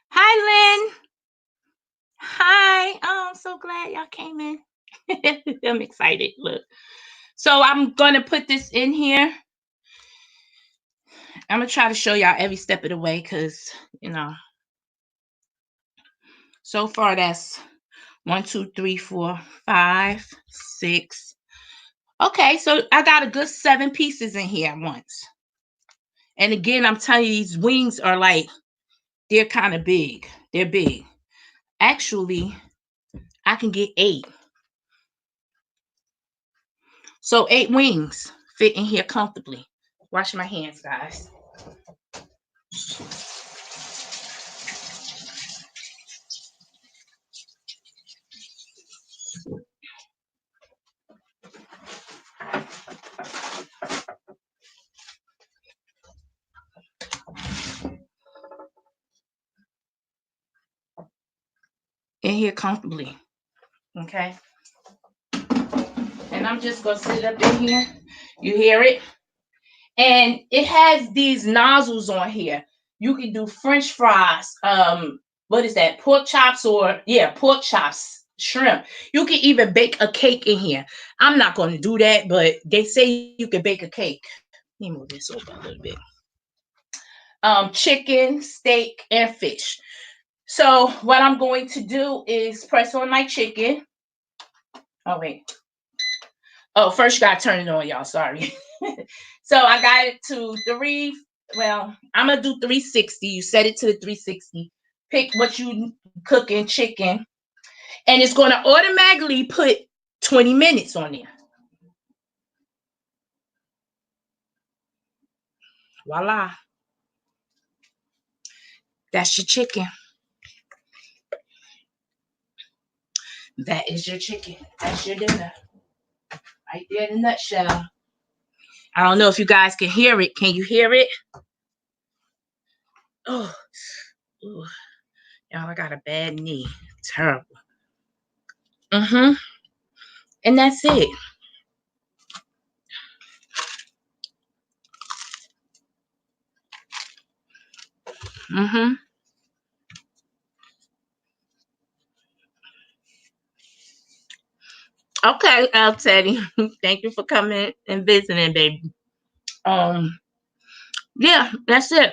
Hi, Lynn. Hi. Oh, I'm so glad y'all came in. I'm excited. Look. So I'm going to put this in here. I'm going to try to show y'all every step of the way because, you know, so far that's 1, 2, 3, 4, 5, 6. Okay, so I got a good 7 pieces in here at once. And again, I'm telling you, these wings are like, they're kind of big. They're big. Actually, I can get 8. So 8 wings fit in here comfortably. Wash my hands, guys. In here comfortably. Okay. And I'm just going to sit up in here. You hear it? And it has these nozzles on here. You can do French fries. What is that? Pork chops pork chops, shrimp. You can even bake a cake in here. I'm not going to do that, but they say you can bake a cake. Let me move this over a little bit. Chicken, steak, and fish. So what I'm going to do is press on my chicken. Oh, wait. Oh, first you got to turn it on, y'all. Sorry. So I got it to 3. Well, I'm going to do 360. You set it to the 360. Pick what you cooking, chicken. And it's going to automatically put 20 minutes on there. Voila. That's your chicken. That is your chicken. That's your dinner. Right there in a nutshell. I don't know if you guys can hear it. Can you hear it? Oh, ooh. Y'all, I got a bad knee. Terrible. And that's it. Okay, Teddy. Thank you for coming and visiting, baby. Yeah, that's it.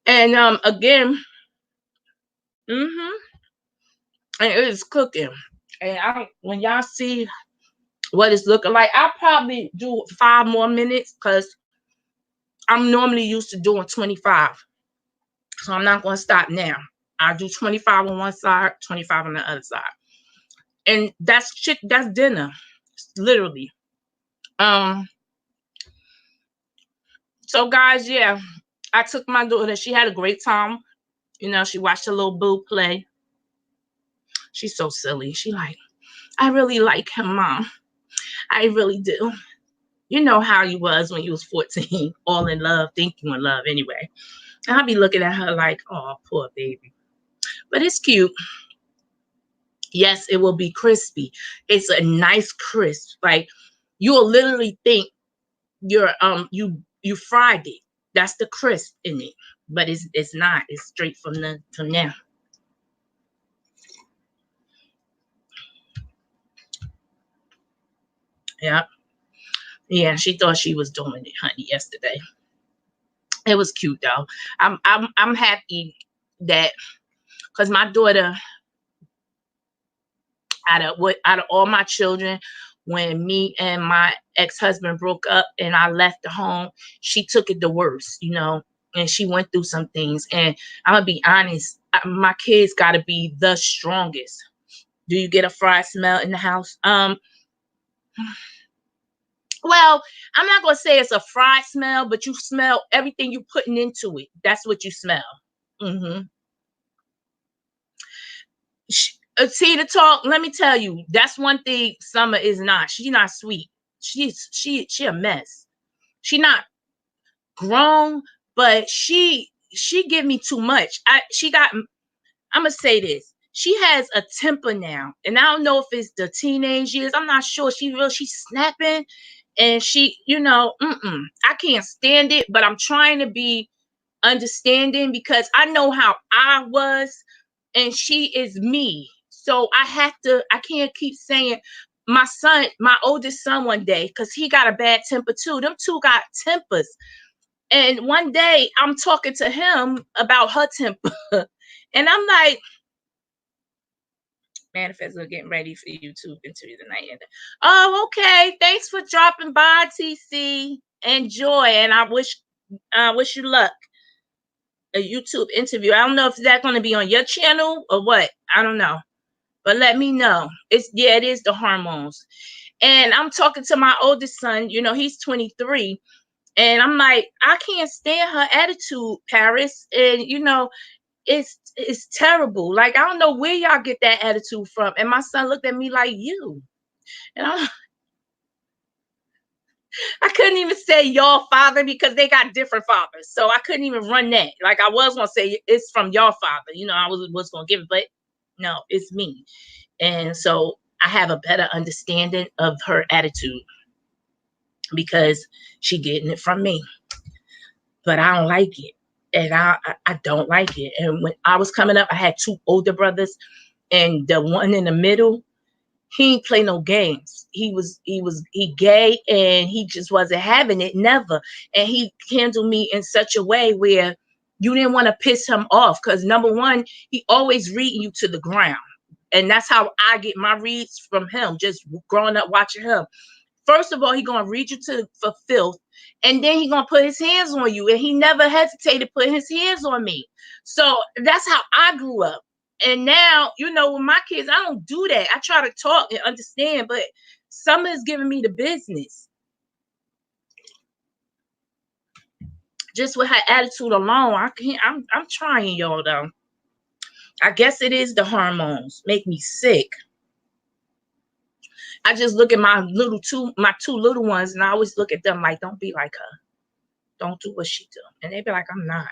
And again, and it is cooking. And when y'all see what it's looking like, I'll probably do 5 more minutes because I'm normally used to doing 25. So I'm not going to stop now. I'll do 25 on one side, 25 on the other side. And that's dinner, literally. So guys, yeah, I took my daughter. She had a great time. You know, she watched a little boo play. She's so silly. She like, I really like him, Mom. I really do. You know how you was when you was 14, all in love, thinking in love anyway. And I'll be looking at her like, oh, poor baby. But it's cute. Yes, it will be crispy. It's a nice crisp. Like you'll literally think you fried it. That's the crisp in it. But it's not. It's straight from there. Yeah. Yeah, she thought she was doing it, honey, yesterday. It was cute though. I'm happy that because my daughter, out of all my children, when me and my ex-husband broke up and I left the home, she took it the worst, and she went through some things. And I'm gonna be honest, my kids gotta be the strongest. Do you get a fried smell in the house? Well, I'm not gonna say it's a fried smell, but you smell everything you're putting into it. That's what you smell. Mm-hmm. See the talk. Let me tell you, that's one thing Summer is not. She's not sweet. She a mess. She not grown, but she give me too much. I'm gonna say this. She has a temper now, and I don't know if it's the teenage years. I'm not sure. She's snapping, and I can't stand it. But I'm trying to be understanding because I know how I was, and she is me. So I can't keep saying my oldest son one day, because he got a bad temper too. Them two got tempers. And one day I'm talking to him about her temper. And I'm like, manifest, we're getting ready for YouTube interview tonight. Oh, okay. Thanks for dropping by, TC. Enjoy. And I wish you luck. A YouTube interview. I don't know if that's going to be on your channel or what. I don't know. But let me know. It is the hormones. And I'm talking to my oldest son, he's 23. And I'm like, I can't stand her attitude, Paris. And it's terrible. Like, I don't know where y'all get that attitude from. And my son looked at me like, you. And I couldn't even say your father because they got different fathers. So I couldn't even run that. Like, I was gonna say it's from your father. I was gonna give it, but no, it's me. And so I have a better understanding of her attitude because she getting it from me. But I don't like it. And I don't like it. And when I was coming up, I had two older brothers, and the one in the middle, he ain't play no games. He gay, and he just wasn't having it, never. And he handled me in such a way where you didn't want to piss him off, because number one, he always reading you to the ground. And that's how I get my reads from him, just growing up watching him. First of all, he gonna read you for filth, and then he gonna put his hands on you, and he never hesitated putting his hands on me. So that's how I grew up. And now, with my kids, I don't do that. I try to talk and understand, but Summer is giving me the business. Just with her attitude alone, I can't. I'm trying, y'all, though. I guess it is the hormones make me sick. I just look at my two little ones, and I always look at them like, don't be like her. Don't do what she do. And they be like, I'm not.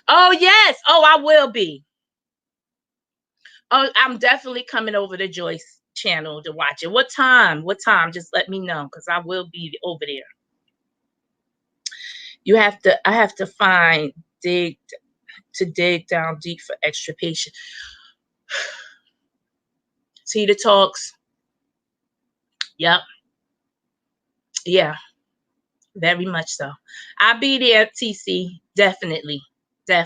Oh, yes. Oh, I will be. Oh, I'm definitely coming over to Joyce channel to watch it. What time? Just let me know, because I will be over there. I have to dig down deep for extra patience. See the talks. Yep. Yeah, very much so. I'll be there, TC. Definitely. I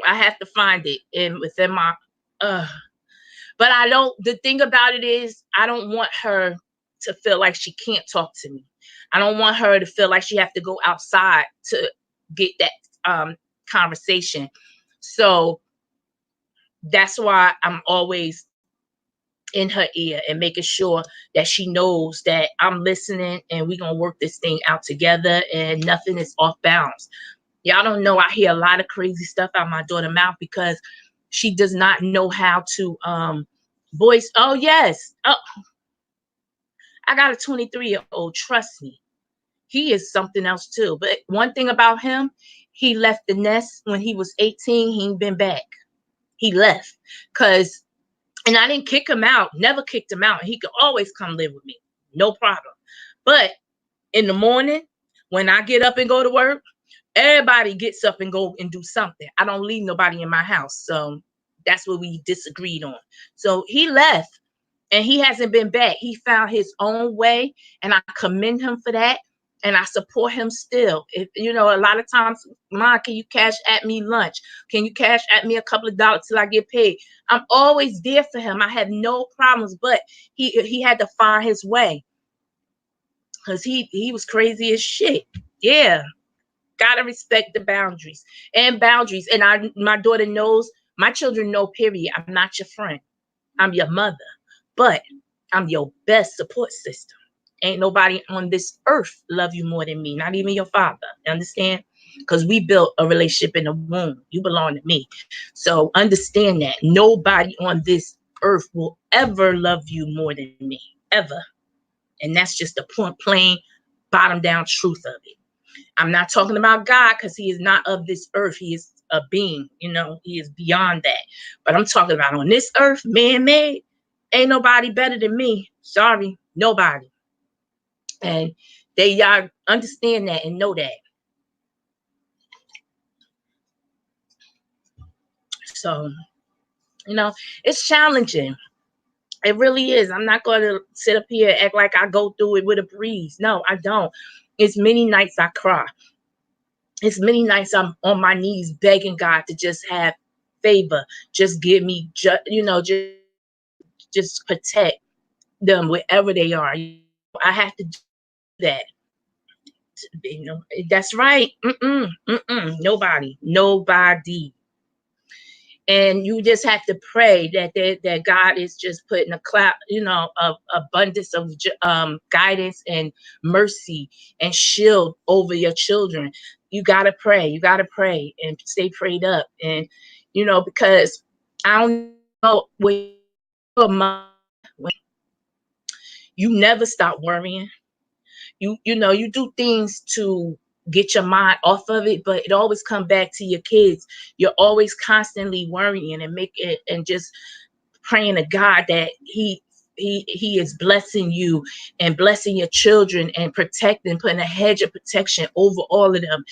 have to find it within my but I don't. The thing about it is, I don't want her to feel like she can't talk to me. I don't want her to feel like she have to go outside to get that conversation. So that's why I'm always in her ear and making sure that she knows that I'm listening, and we're gonna work this thing out together, and nothing is off bounds. Y'all don't know, I hear a lot of crazy stuff out my daughter's mouth because she does not know how to voice. Oh, yes. Oh, I got a 23-year-old. Trust me. He is something else too. But one thing about him, he left the nest when he was 18. He ain't been back. He left. And I didn't kick him out. Never kicked him out. He could always come live with me. No problem. But in the morning, when I get up and go to work, everybody gets up and go and do something. I don't leave nobody in my house. So That's what we disagreed on. So he left and he hasn't been back. He found his own way, and I commend him for that. And I support him still. If you know, a lot of times, Mom, can you cash at me lunch? Can you cash at me a couple of dollars till I get paid? I'm always there for him. I have no problems, but he had to find his way because he was crazy as shit. Yeah, gotta respect the boundaries and boundaries. And my daughter knows, my children know. Period. I'm not your friend. I'm your mother, but I'm your best support system. Ain't nobody on this earth love you more than me, not even your father. You understand? Because we built a relationship in the womb. You belong to me. So understand that nobody on this earth will ever love you more than me, ever. And that's just the point, plain, bottom down truth of it. I'm not talking about God because he is not of this earth. He is a being, he is beyond that. But I'm talking about on this earth, man-made, ain't nobody better than me. Sorry, nobody. And y'all understand that and know that. So, it's challenging. It really is. I'm not going to sit up here and act like I go through it with a breeze. No, I don't. It's many nights I cry. It's many nights I'm on my knees begging God to just have favor. Just give me, just protect them wherever they are. I have to do that. That's right. Nobody. And you just have to pray that God is just putting a cloud, abundance of guidance and mercy and shield over your children. You gotta pray. You gotta pray and stay prayed up. And because I don't know when you never stop worrying. You do things to get your mind off of it, but it always come back to your kids. You're always constantly worrying and and just praying to God that he is blessing you and blessing your children and protecting, putting a hedge of protection over all of them.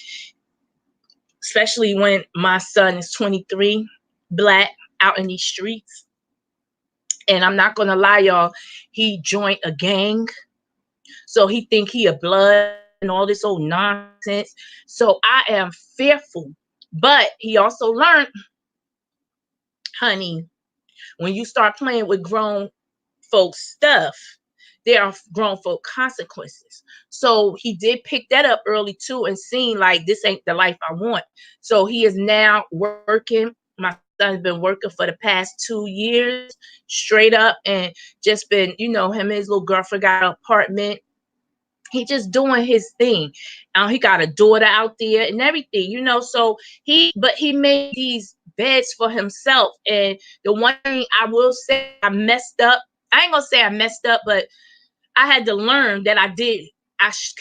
Especially when my son is 23, Black, out in these streets. And I'm not gonna lie, y'all, he joined a gang. So he think he a blood and all this old nonsense. So I am fearful. But he also learned, honey, when you start playing with grown folks stuff, there are grown folk consequences. So he did pick that up early too and seen like this ain't the life I want. So he is now working. My son's been working for the past 2 years straight up and just been, him and his little girlfriend got an apartment. He just doing his thing. He got a daughter out there and everything, so he made these beds for himself. And the one thing I will say, I messed up. I ain't gonna say I messed up, but I had to learn that I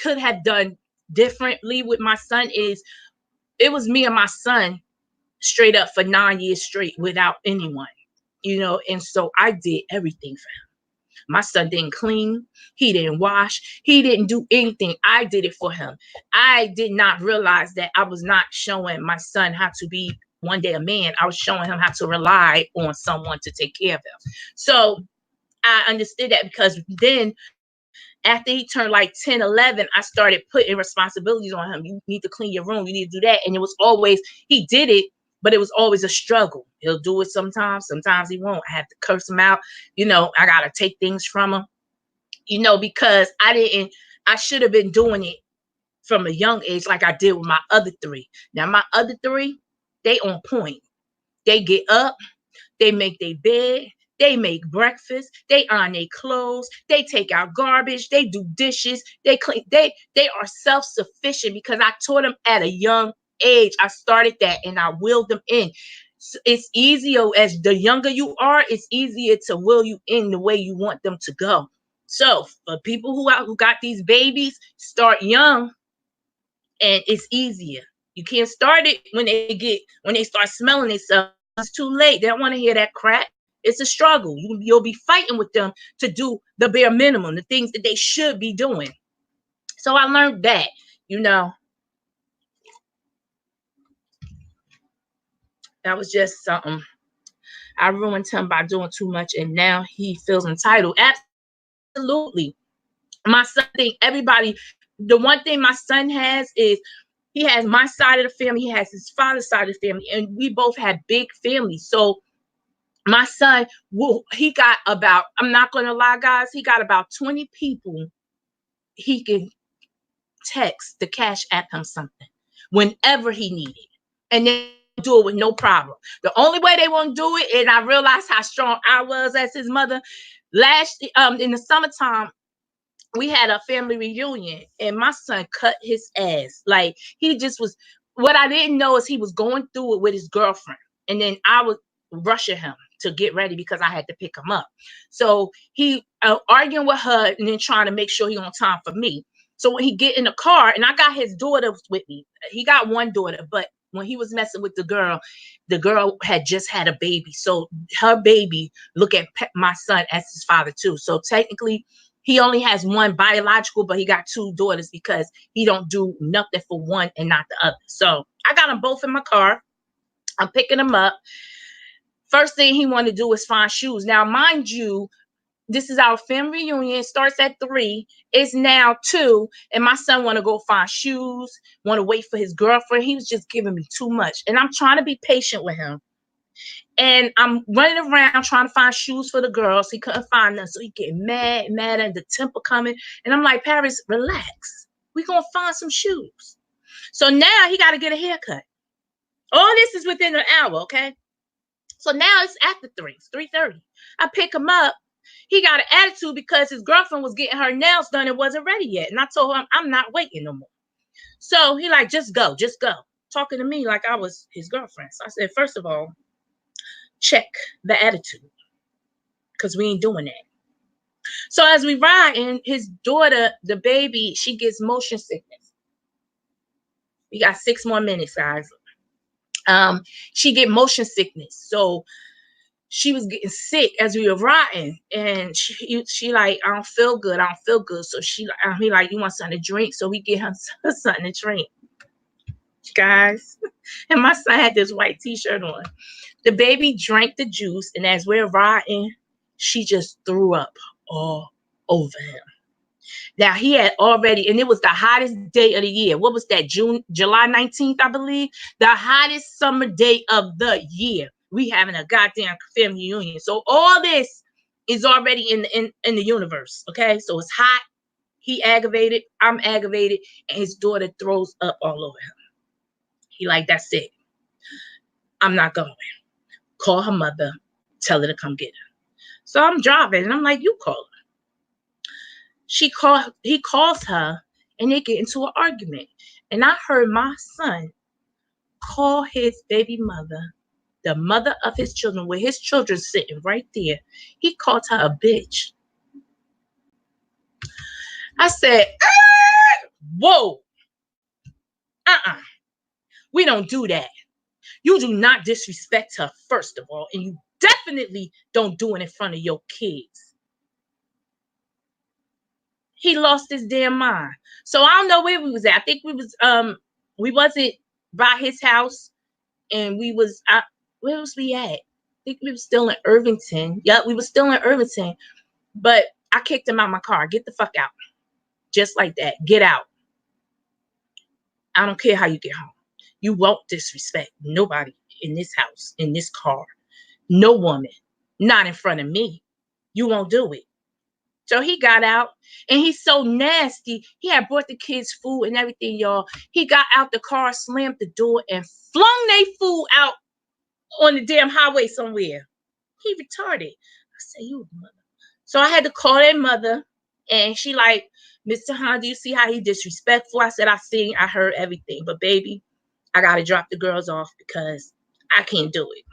could have done differently with my son. Is it was me and my son straight up for 9 years straight without anyone, and so I did everything for him. My son didn't clean. He didn't wash. He didn't do anything. I did it for him. I did not realize that I was not showing my son how to be one day a man. I was showing him how to rely on someone to take care of him. So I understood that because then after he turned like 10, 11, I started putting responsibilities on him. You need to clean your room. You need to do that. And it was always, he did it, but it was always a struggle. He'll do it sometimes. Sometimes he won't. I have to curse him out. I got to take things from him, because I should have been doing it from a young age like I did with my other three. Now, my other three, they on point. They get up. They make their bed. They make breakfast. They iron their clothes. They take out garbage. They do dishes. They clean. They are self-sufficient because I taught them at a young age. I started that and I willed them in. So it's easier as the younger you are, it's easier to will you in the way you want them to go. So for people who got these babies, start young and it's easier. You can't start it when they start smelling themselves. It's too late. They don't want to hear that crap. It's a struggle. You'll be fighting with them to do the bare minimum, the things that they should be doing. So I learned that, that was just something I ruined him by doing too much, and now he feels entitled. Absolutely. My son think everybody, the one thing my son has is he has my side of the family, he has his father's side of the family, and we both have big families. So my son, he got about, I'm not going to lie, guys, he got about 20 people he can text the Cash App him something whenever he needed. And they do it with no problem. The only way they won't do it, and I realized how strong I was as his mother, last in the summertime, we had a family reunion and my son cut his ass. Like, he just was, what I didn't know is he was going through it with his girlfriend. And then I was rushing him to get ready because I had to pick him up. So he arguing with her and then trying to make sure he on time for me. So when he get in the car, and I got his daughter with me. He got one daughter, but when he was messing with the girl had just had a baby. So her baby look at my son as his father too. So technically, he only has one biological, but he got two daughters because he don't do nothing for one and not the other. So I got them both in my car. I'm picking them up. First thing he wanted to do is find shoes. Now, mind you, this is our family reunion. It starts at 3. It's now 2. And my son want to go find shoes, want to wait for his girlfriend. He was just giving me too much. And I'm trying to be patient with him. And I'm running around trying to find shoes for the girls. He couldn't find them. So he getting mad, and the temper coming. And I'm like, Paris, relax. We're going to find some shoes. So now he got to get a haircut. All this is within an hour, okay? So now it's after 3. It's 3:30. I pick him up. He got an attitude because his girlfriend was getting her nails done and wasn't ready yet. And I told him, I'm not waiting no more. So he like, just go. Talking to me like I was his girlfriend. So I said, first of all, check the attitude, because we ain't doing that. So as we ride, and his daughter, the baby, she gets motion sickness. We got 6 more minutes, guys. She get motion sickness. So she was getting sick as we were riding, and she like, I don't feel good. So he like, you want something to drink? So we get her something to drink, guys. And my son had this white t-shirt on. The baby drank the juice, and as we're riding, she just threw up all over him. Now, he had already, and it was the hottest day of the year. What was that? July 19th, I believe. The hottest summer day of the year. We having a goddamn family reunion. So all this is already in the universe. Okay, so it's hot. He aggravated. I'm aggravated, and his daughter throws up all over him. He like, that's it. I'm not going. Call her mother. Tell her to come get her. So I'm driving, and I'm like, you call her. He calls her, and they get into an argument. And I heard my son call his baby mother, the mother of his children, with his children sitting right there. He called her a bitch. I said, whoa, we don't do that. You do not disrespect her, first of all, and you definitely don't do it in front of your kids. He lost his damn mind. So I don't know where we was at. I think we wasn't by his house, and we was where was we at? I think we were still in Irvington. Yeah, we were still in Irvington. But I kicked him out of my car. Get the fuck out. Just like that. Get out. I don't care how you get home. You won't disrespect nobody in this house, in this car. No woman. Not in front of me. You won't do it. So he got out, and he's so nasty. He had brought the kids food and everything, y'all. He got out the car, slammed the door, and flung their food out on the damn highway somewhere. He retarded. I said, you mother. So I had to call their mother, and she like, Mr. Han, do you see how he disrespectful? I said, I heard everything. But baby, I got to drop the girls off because I can't do it.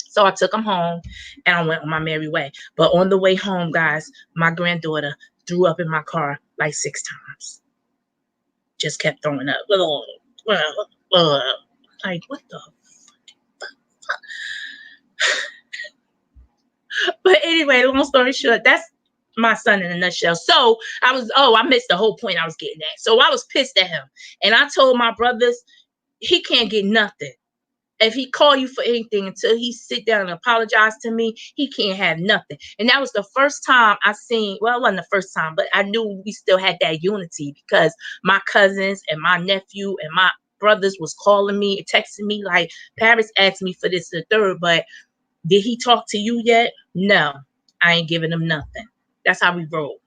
So I took them home, and I went on my merry way. But on the way home, guys, my granddaughter threw up in my car like 6 times. Just kept throwing up. Like, what the fuck? But anyway, long story short, that's my son in a nutshell. So I missed the whole point I was getting at. So I was pissed at him. And I told my brothers, he can't get nothing. If he call you for anything, until he sit down and apologize to me, he can't have nothing. And that was the first time I seen, well, it wasn't the first time, but I knew we still had that unity, because my cousins and my nephew and my brothers was calling me and texting me like, Paris asked me for this and the third, but did he talk to you yet? No, I ain't giving him nothing. That's how we roll.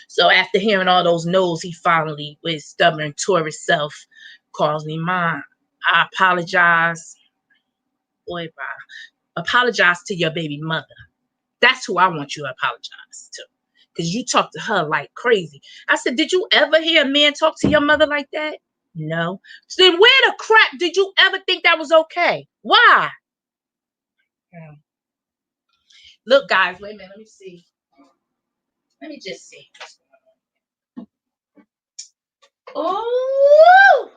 So after hearing all those no's, he finally, with his stubborn tourist self, calls me mom. I apologize. Boy, bye. Apologize to your baby mother. That's who I want you to apologize to. Because you talk to her like crazy. I said, did you ever hear a man talk to your mother like that? No. So then where the crap did you ever think that was okay? Why? Look, guys, wait a minute. Let me see. Let me just see. Oh,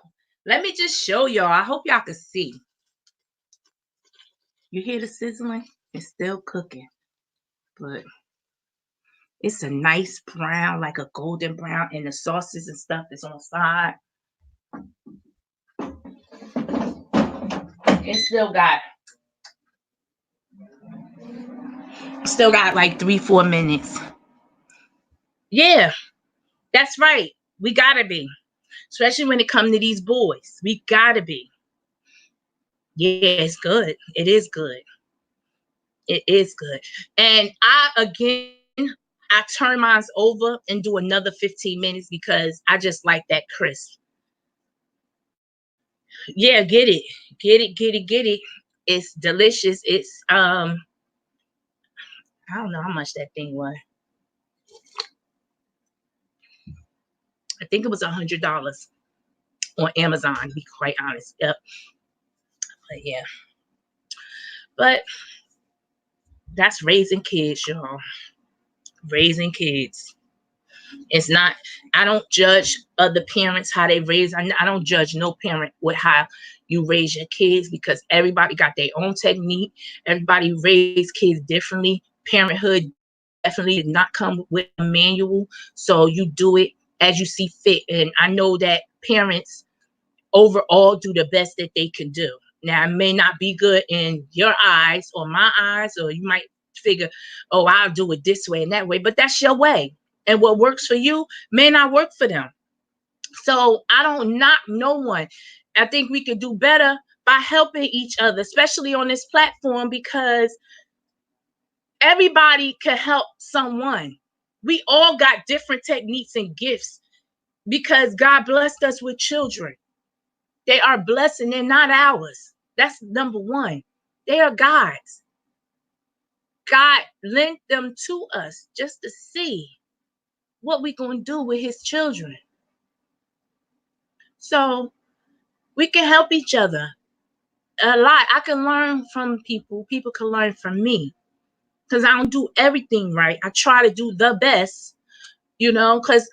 let me just show y'all. I hope y'all can see. You hear the sizzling? It's still cooking, but it's a nice brown, like a golden brown, and the sauces and stuff is on the side. It still got like 3-4 minutes. Yeah, that's right. We gotta be, especially when it comes to these boys. We gotta be. Yeah, it's good. It is good. It is good. And I turn mine over and do another 15 minutes because I just like that crisp. Yeah, get it. Get it. It's delicious. It's I don't know how much that thing was. I think it was $100 on Amazon, to be quite honest. Yep. But yeah. But that's raising kids, y'all. Raising kids. It's not, I don't judge other parents how they raise. I don't judge no parent with how you raise your kids, because everybody got their own technique. Everybody raise kids differently. Parenthood definitely did not come with a manual. So you do it as you see fit. And I know that parents overall do the best that they can do. Now, it may not be good in your eyes or my eyes, or you might figure, oh, I'll do it this way and that way, but that's your way. And what works for you may not work for them. So I don't knock no one. I think we could do better by helping each other, especially on this platform, because everybody can help someone. We all got different techniques and gifts because God blessed us with children. They are blessed and they're not ours. That's number one. They are God's. God lent them to us just to see what we're going to do with his children. So we can help each other a lot. I can learn from people. People can learn from me, because I don't do everything right. I try to do the best, because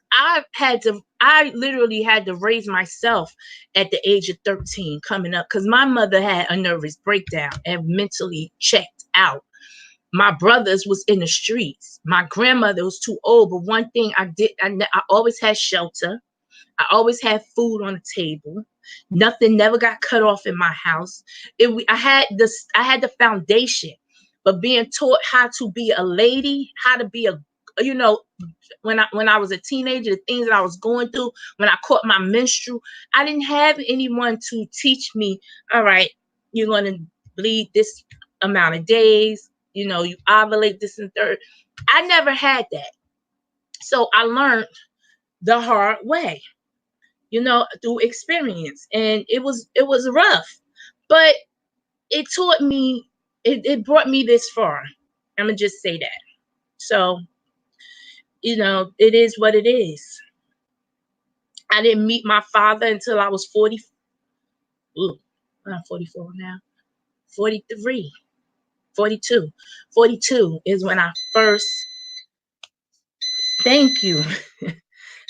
I literally had to raise myself at the age of 13 coming up, because my mother had a nervous breakdown and mentally checked out. My brothers was in the streets. My grandmother was too old, but one thing I did, I always had shelter. I always had food on the table. Nothing never got cut off in my house. I had the foundation, but being taught how to be a lady, how to be when I was a teenager, the things that I was going through, when I caught my menstrual, I didn't have anyone to teach me, all right, you're going to bleed this amount of days, you ovulate this and third. I never had that. So I learned the hard way, through experience. And it was rough, but it taught me, it brought me this far. I'm going to just say that. So, it is what it is. I didn't meet my father until I was 40. Ooh, I'm 44 now. 43. 42. 42 is when I first, thank you.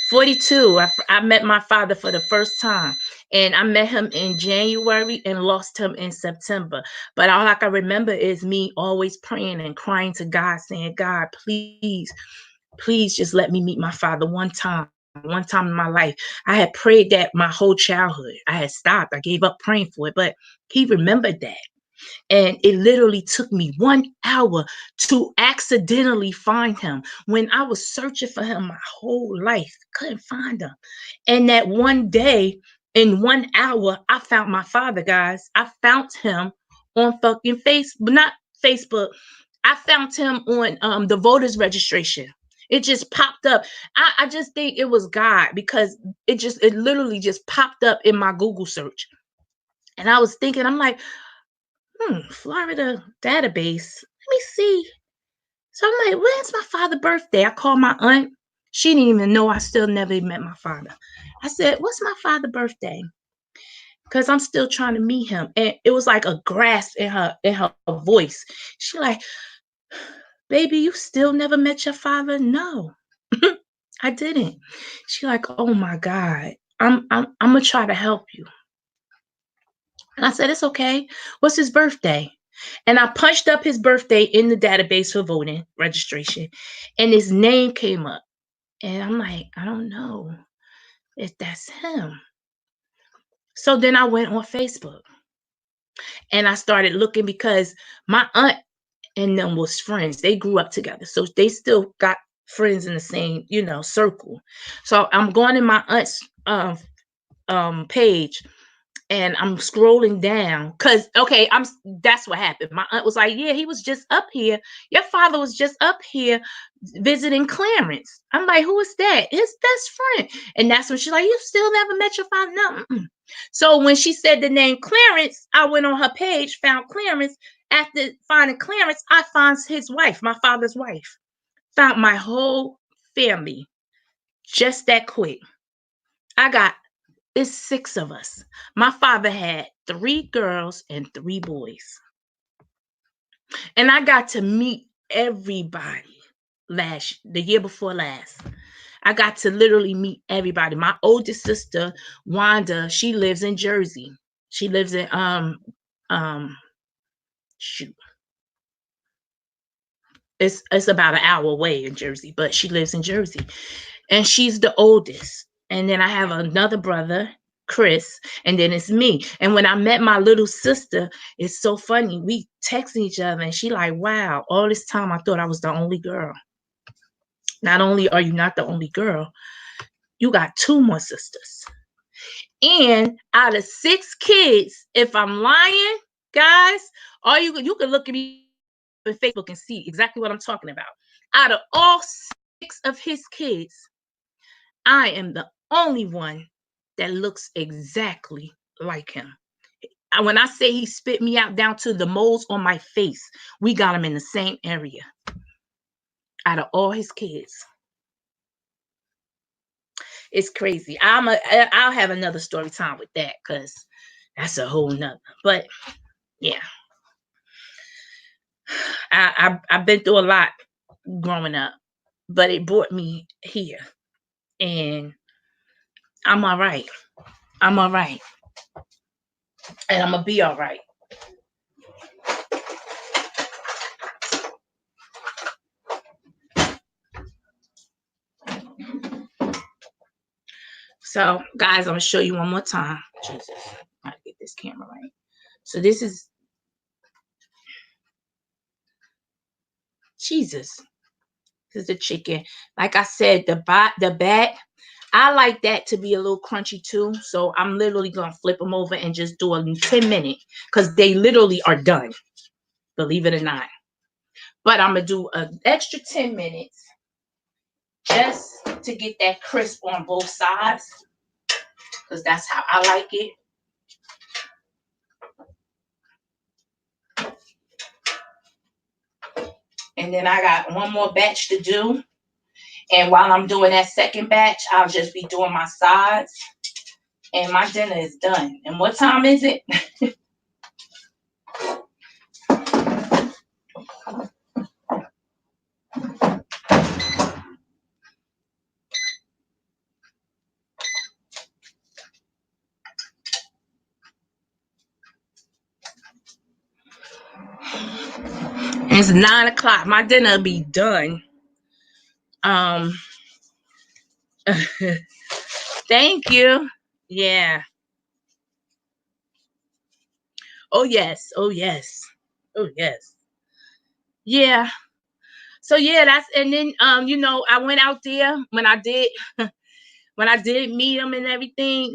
42, I met my father for the first time, and I met him in January and lost him in September. But all I can remember is me always praying and crying to God, saying, God, please just let me meet my father one time. one time in my life. I had prayed that my whole childhood. I had stopped. I gave up praying for it, but he remembered that. And it literally took me 1 hour to accidentally find him when I was searching for him my whole life. Couldn't find him. And that one day, in 1 hour, I found my father, guys. I found him on fucking Facebook, not Facebook. I found him on the voters registration. It just popped up. I just think it was God, because it literally just popped up in my Google search. And I was thinking, I'm like, Florida database. Let me see. So I'm like, when's my father's birthday? I called my aunt. She didn't even know I still never met my father. I said, what's my father's birthday? Because I'm still trying to meet him. And it was like a grasp in her voice. She like, baby, you still never met your father? No, I didn't. She like, oh my God, I'm gonna try to help you. And I said, it's okay. What's his birthday? And I punched up his birthday in the database for voting registration, and his name came up. And I'm like, I don't know if that's him. So then I went on Facebook and I started looking, because my aunt and them was friends. They grew up together. So they still got friends in the same, circle. So I'm going in my aunt's page, and I'm scrolling down, because that's what happened. My aunt was like, yeah, he was just up here. Your father was just up here visiting Clarence. I'm like, who is that? His best friend. And that's when she's like, you still never met your father? No. So when she said the name Clarence, I went on her page, found Clarence. After finding Clarence, I found his wife, my father's wife. Found my whole family just that quick. It's 6 of us. My father had 3 girls and 3 boys. And I got to meet everybody the year before last. I got to literally meet everybody. My oldest sister, Wanda, she lives in Jersey. She lives in it's about an hour away in Jersey, but she lives in Jersey. And she's the oldest. And then I have another brother, Chris, and then it's me. And when I met my little sister, it's so funny. We texting each other, and she like, wow, all this time I thought I was the only girl. Not only are you not the only girl, you got 2 more sisters. And out of 6 kids, if I'm lying, guys, you can look at me on Facebook and see exactly what I'm talking about. Out of all 6 of his kids, I am the only one that looks exactly like him. And when I say he spit me out down to the moles on my face, we got him in the same area. Out of all his kids. It's crazy. I'll have another story time with that, because that's a whole nother. But yeah. I've been through a lot growing up, but it brought me here. And I'm all right. I'm all right. And I'm going to be all right. So, guys, I'm going to show you one more time. Jesus, I gotta get this camera right. So this is Jesus. This is the chicken. Like I said, the back, I like that to be a little crunchy too. So I'm literally going to flip them over and just do a 10-minute, because they literally are done. Believe it or not. But I'm going to do an extra 10 minutes just to get that crisp on both sides, because that's how I like it. And then I got one more batch to do. And while I'm doing that second batch, I'll just be doing my sides. And my dinner is done. And what time is it? It's 9 o'clock. My dinner will be done. Thank you. Yeah. Oh yes. Oh yes. Oh yes. Yeah. So yeah, that's and then I went out there when I did meet him and everything.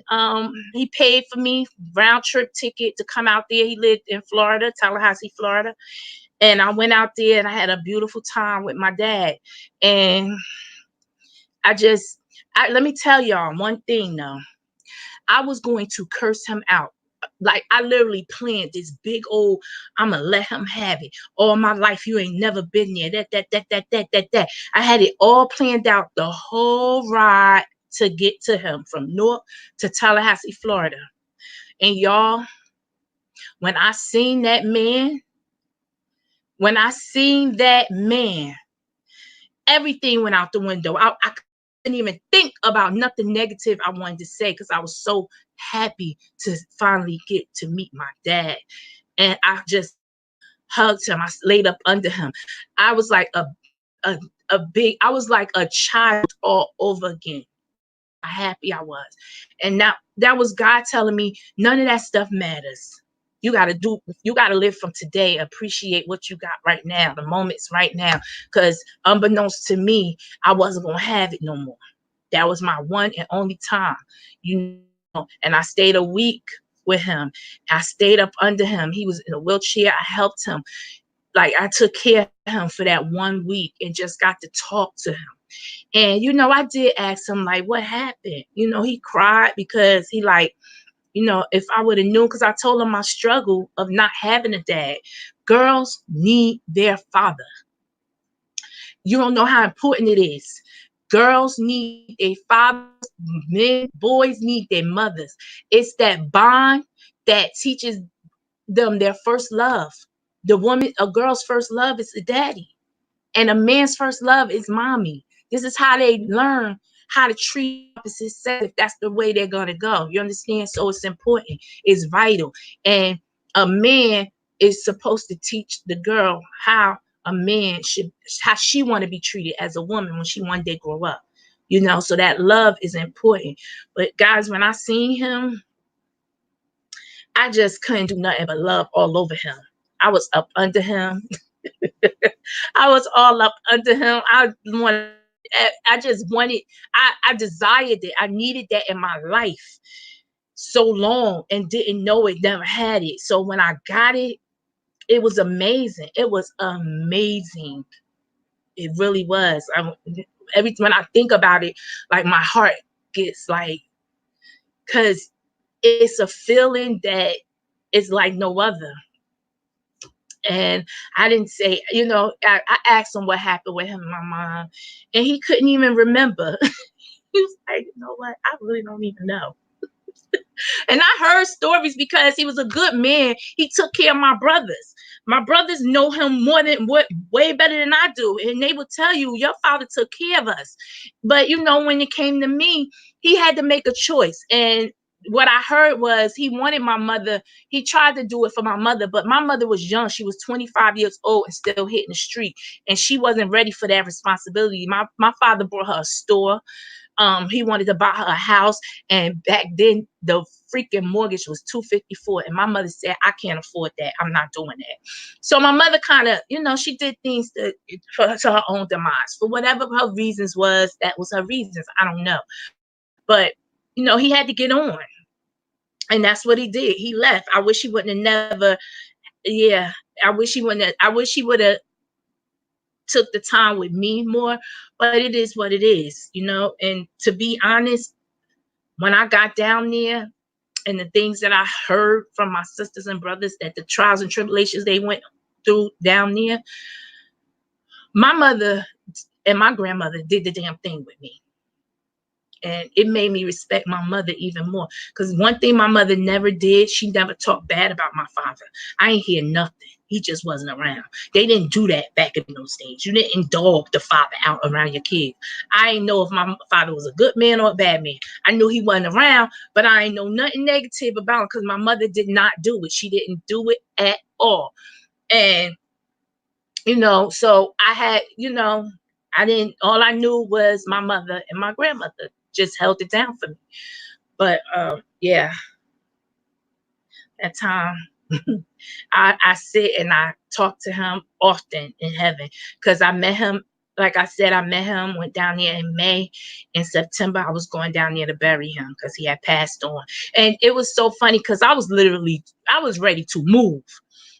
He paid for me round trip ticket to come out there. He lived in Florida, Tallahassee, Florida. And I went out there and I had a beautiful time with my dad. And I just let me tell y'all one thing though. I was going to curse him out. Like I literally planned this big old, I'm gonna let him have it. All my life, you ain't never been there. That. I had it all planned out the whole ride to get to him from North to Tallahassee, Florida. And y'all, when I seen that man, when I seen that man, everything went out the window. I couldn't even think about nothing negative I wanted to say because I was so happy to finally get to meet my dad. And I just hugged him. I laid up under him. I was like I was like a child all over again. How happy I was. And that was God telling me none of that stuff matters. You got to live from today, appreciate what you got right now, the moments right now. Because unbeknownst to me, I wasn't going to have it no more. That was my one and only time, and I stayed a week with him. I stayed up under him. He was in a wheelchair. I helped him. Like I took care of him for that 1 week and just got to talk to him. And I did ask him like, what happened? He cried because he like, if I would have known, because I told him my struggle of not having a dad. Girls need their father. You don't know how important it is. Girls need a father. Men, boys need their mothers. It's that bond that teaches them their first love. A girl's first love is a daddy. And a man's first love is mommy. This is how they learn how to treat opposite sex if that's the way they're going to go. You understand? So it's important. It's vital. And a man is supposed to teach the girl how how she want to be treated as a woman when she one day grow up. So that love is important. But guys, when I seen him, I just couldn't do nothing but love all over him. I was up under him. I was all up under him. I just wanted, I desired it. I needed that in my life so long and didn't know it, never had it. So when I got it, it was amazing. It was amazing. It really was. When I think about it, like my heart gets like, cause it's a feeling that is like no other. And I didn't say, I asked him what happened with him and my mom, and he couldn't even remember. He was like, you know what? I really don't even know. And I heard stories because he was a good man. He took care of my brothers. My brothers know him way better than I do. And they will tell you, your father took care of us. But when it came to me, he had to make a choice. And what I heard was he wanted my mother. He tried to do it for my mother, but my mother was young. She was 25 years old and still hitting the street. And she wasn't ready for that responsibility. My father brought her a store. He wanted to buy her a house, and back then the freaking mortgage was $254, and my mother said, I can't afford that. I'm not doing that. So my mother kind of, she did things to her own demise. For whatever her reasons was, that was her reasons. I don't know. But he had to get on. And that's what he did. He left. I wish he wouldn't have never, yeah. I wish he would have took the time with me more, but it is what it is, and to be honest, when I got down there and the things that I heard from my sisters and brothers, that the trials and tribulations they went through down there, my mother and my grandmother did the damn thing with me. And it made me respect my mother even more. Because one thing my mother never did, she never talked bad about my father. I ain't hear nothing. He just wasn't around. They didn't do that back in those days. You didn't dog the father out around your kids. I didn't know if my father was a good man or a bad man. I knew he wasn't around, but I ain't know nothing negative about him because my mother did not do it. She didn't do it at all. And, so I had, all I knew was my mother and my grandmother just held it down for me. But yeah, that time I sit and I talk to him often in heaven, because I met him. Like I said, I met him, went down there in May. In September, I was going down there to bury him because he had passed on. And it was so funny because I was ready to move.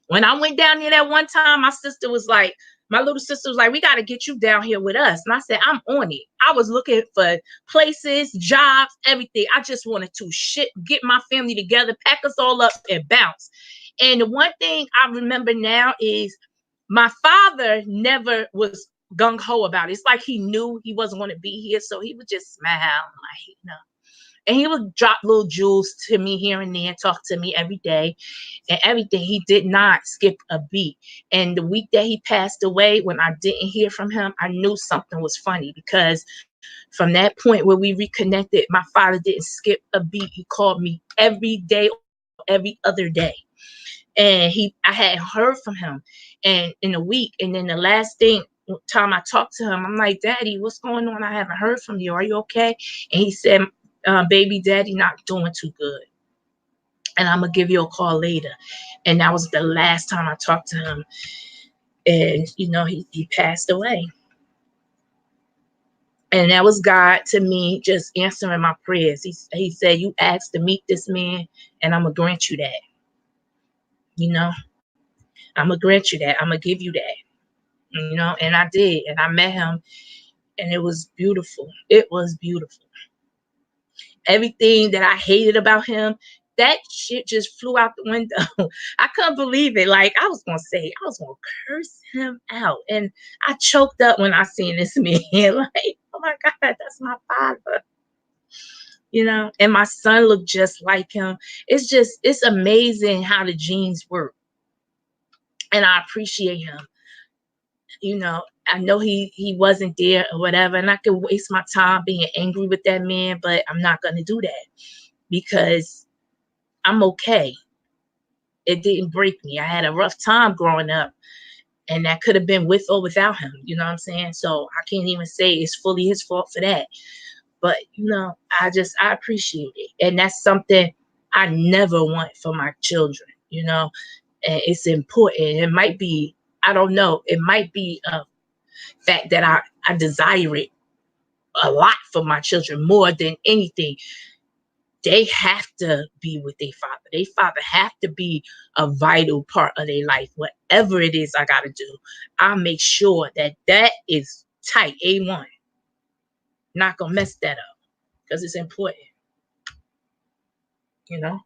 When I went down there that one time, my little sister was like, we got to get you down here with us. And I said, I'm on it. I was looking for places, jobs, everything. I just wanted to get my family together, pack us all up and bounce. And the one thing I remember now is my father never was gung-ho about it. It's like he knew he wasn't going to be here. So he would just smile, like, you know. And he would drop little jewels to me here and there, talk to me every day and everything. He did not skip a beat. And the week that he passed away, when I didn't hear from him, I knew something was funny, because from that point where we reconnected, my father didn't skip a beat. He called me every day, every other day. And I had heard from him and in a week. And then the last time I talked to him, I'm like, Daddy, what's going on? I haven't heard from you. Are you okay? And he said, baby, Daddy not doing too good, and I'm gonna give you a call later. And that was the last time I talked to him. And you know, he passed away. And that was God to me just answering my prayers. He said, you asked to meet this man, and I'm gonna grant you that. You know, I'm gonna grant you that. I'm gonna give you that. You know, and I did. And I met him, and it was beautiful. It was beautiful. Everything that I hated about him, that shit just flew out the window. I couldn't believe it. Like, I was going to curse him out. And I choked up when I seen this man. Like, oh my God, that's my father. You know, and my son looked just like him. It's amazing how the genes work. And I appreciate him. You know, I know he wasn't there or whatever, and I could waste my time being angry with that man, but I'm not going to do that, because I'm okay. It didn't break me. I had a rough time growing up, and that could have been with or without him. You know what I'm saying? So I can't even say it's fully his fault for that. But, you know, I appreciate it. And that's something I never want for my children, you know, and it's important. It might be, I don't know, it might be a fact that I desire it a lot for my children more than anything. They have to be with their father. Their father have to be a vital part of their life. Whatever it is I got to do, I'll make sure that is tight, A1. Not going to mess that up, because it's important, you know?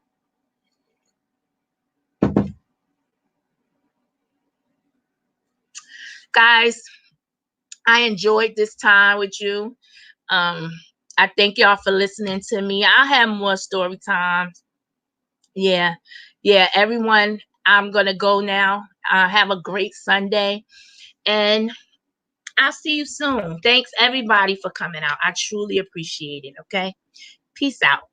Guys, I enjoyed this time with you. I thank y'all for listening to me. I'll have more story times. Yeah. Everyone, I'm going to go now. Have a great Sunday, and I'll see you soon. Thanks everybody for coming out. I truly appreciate it. Okay. Peace out.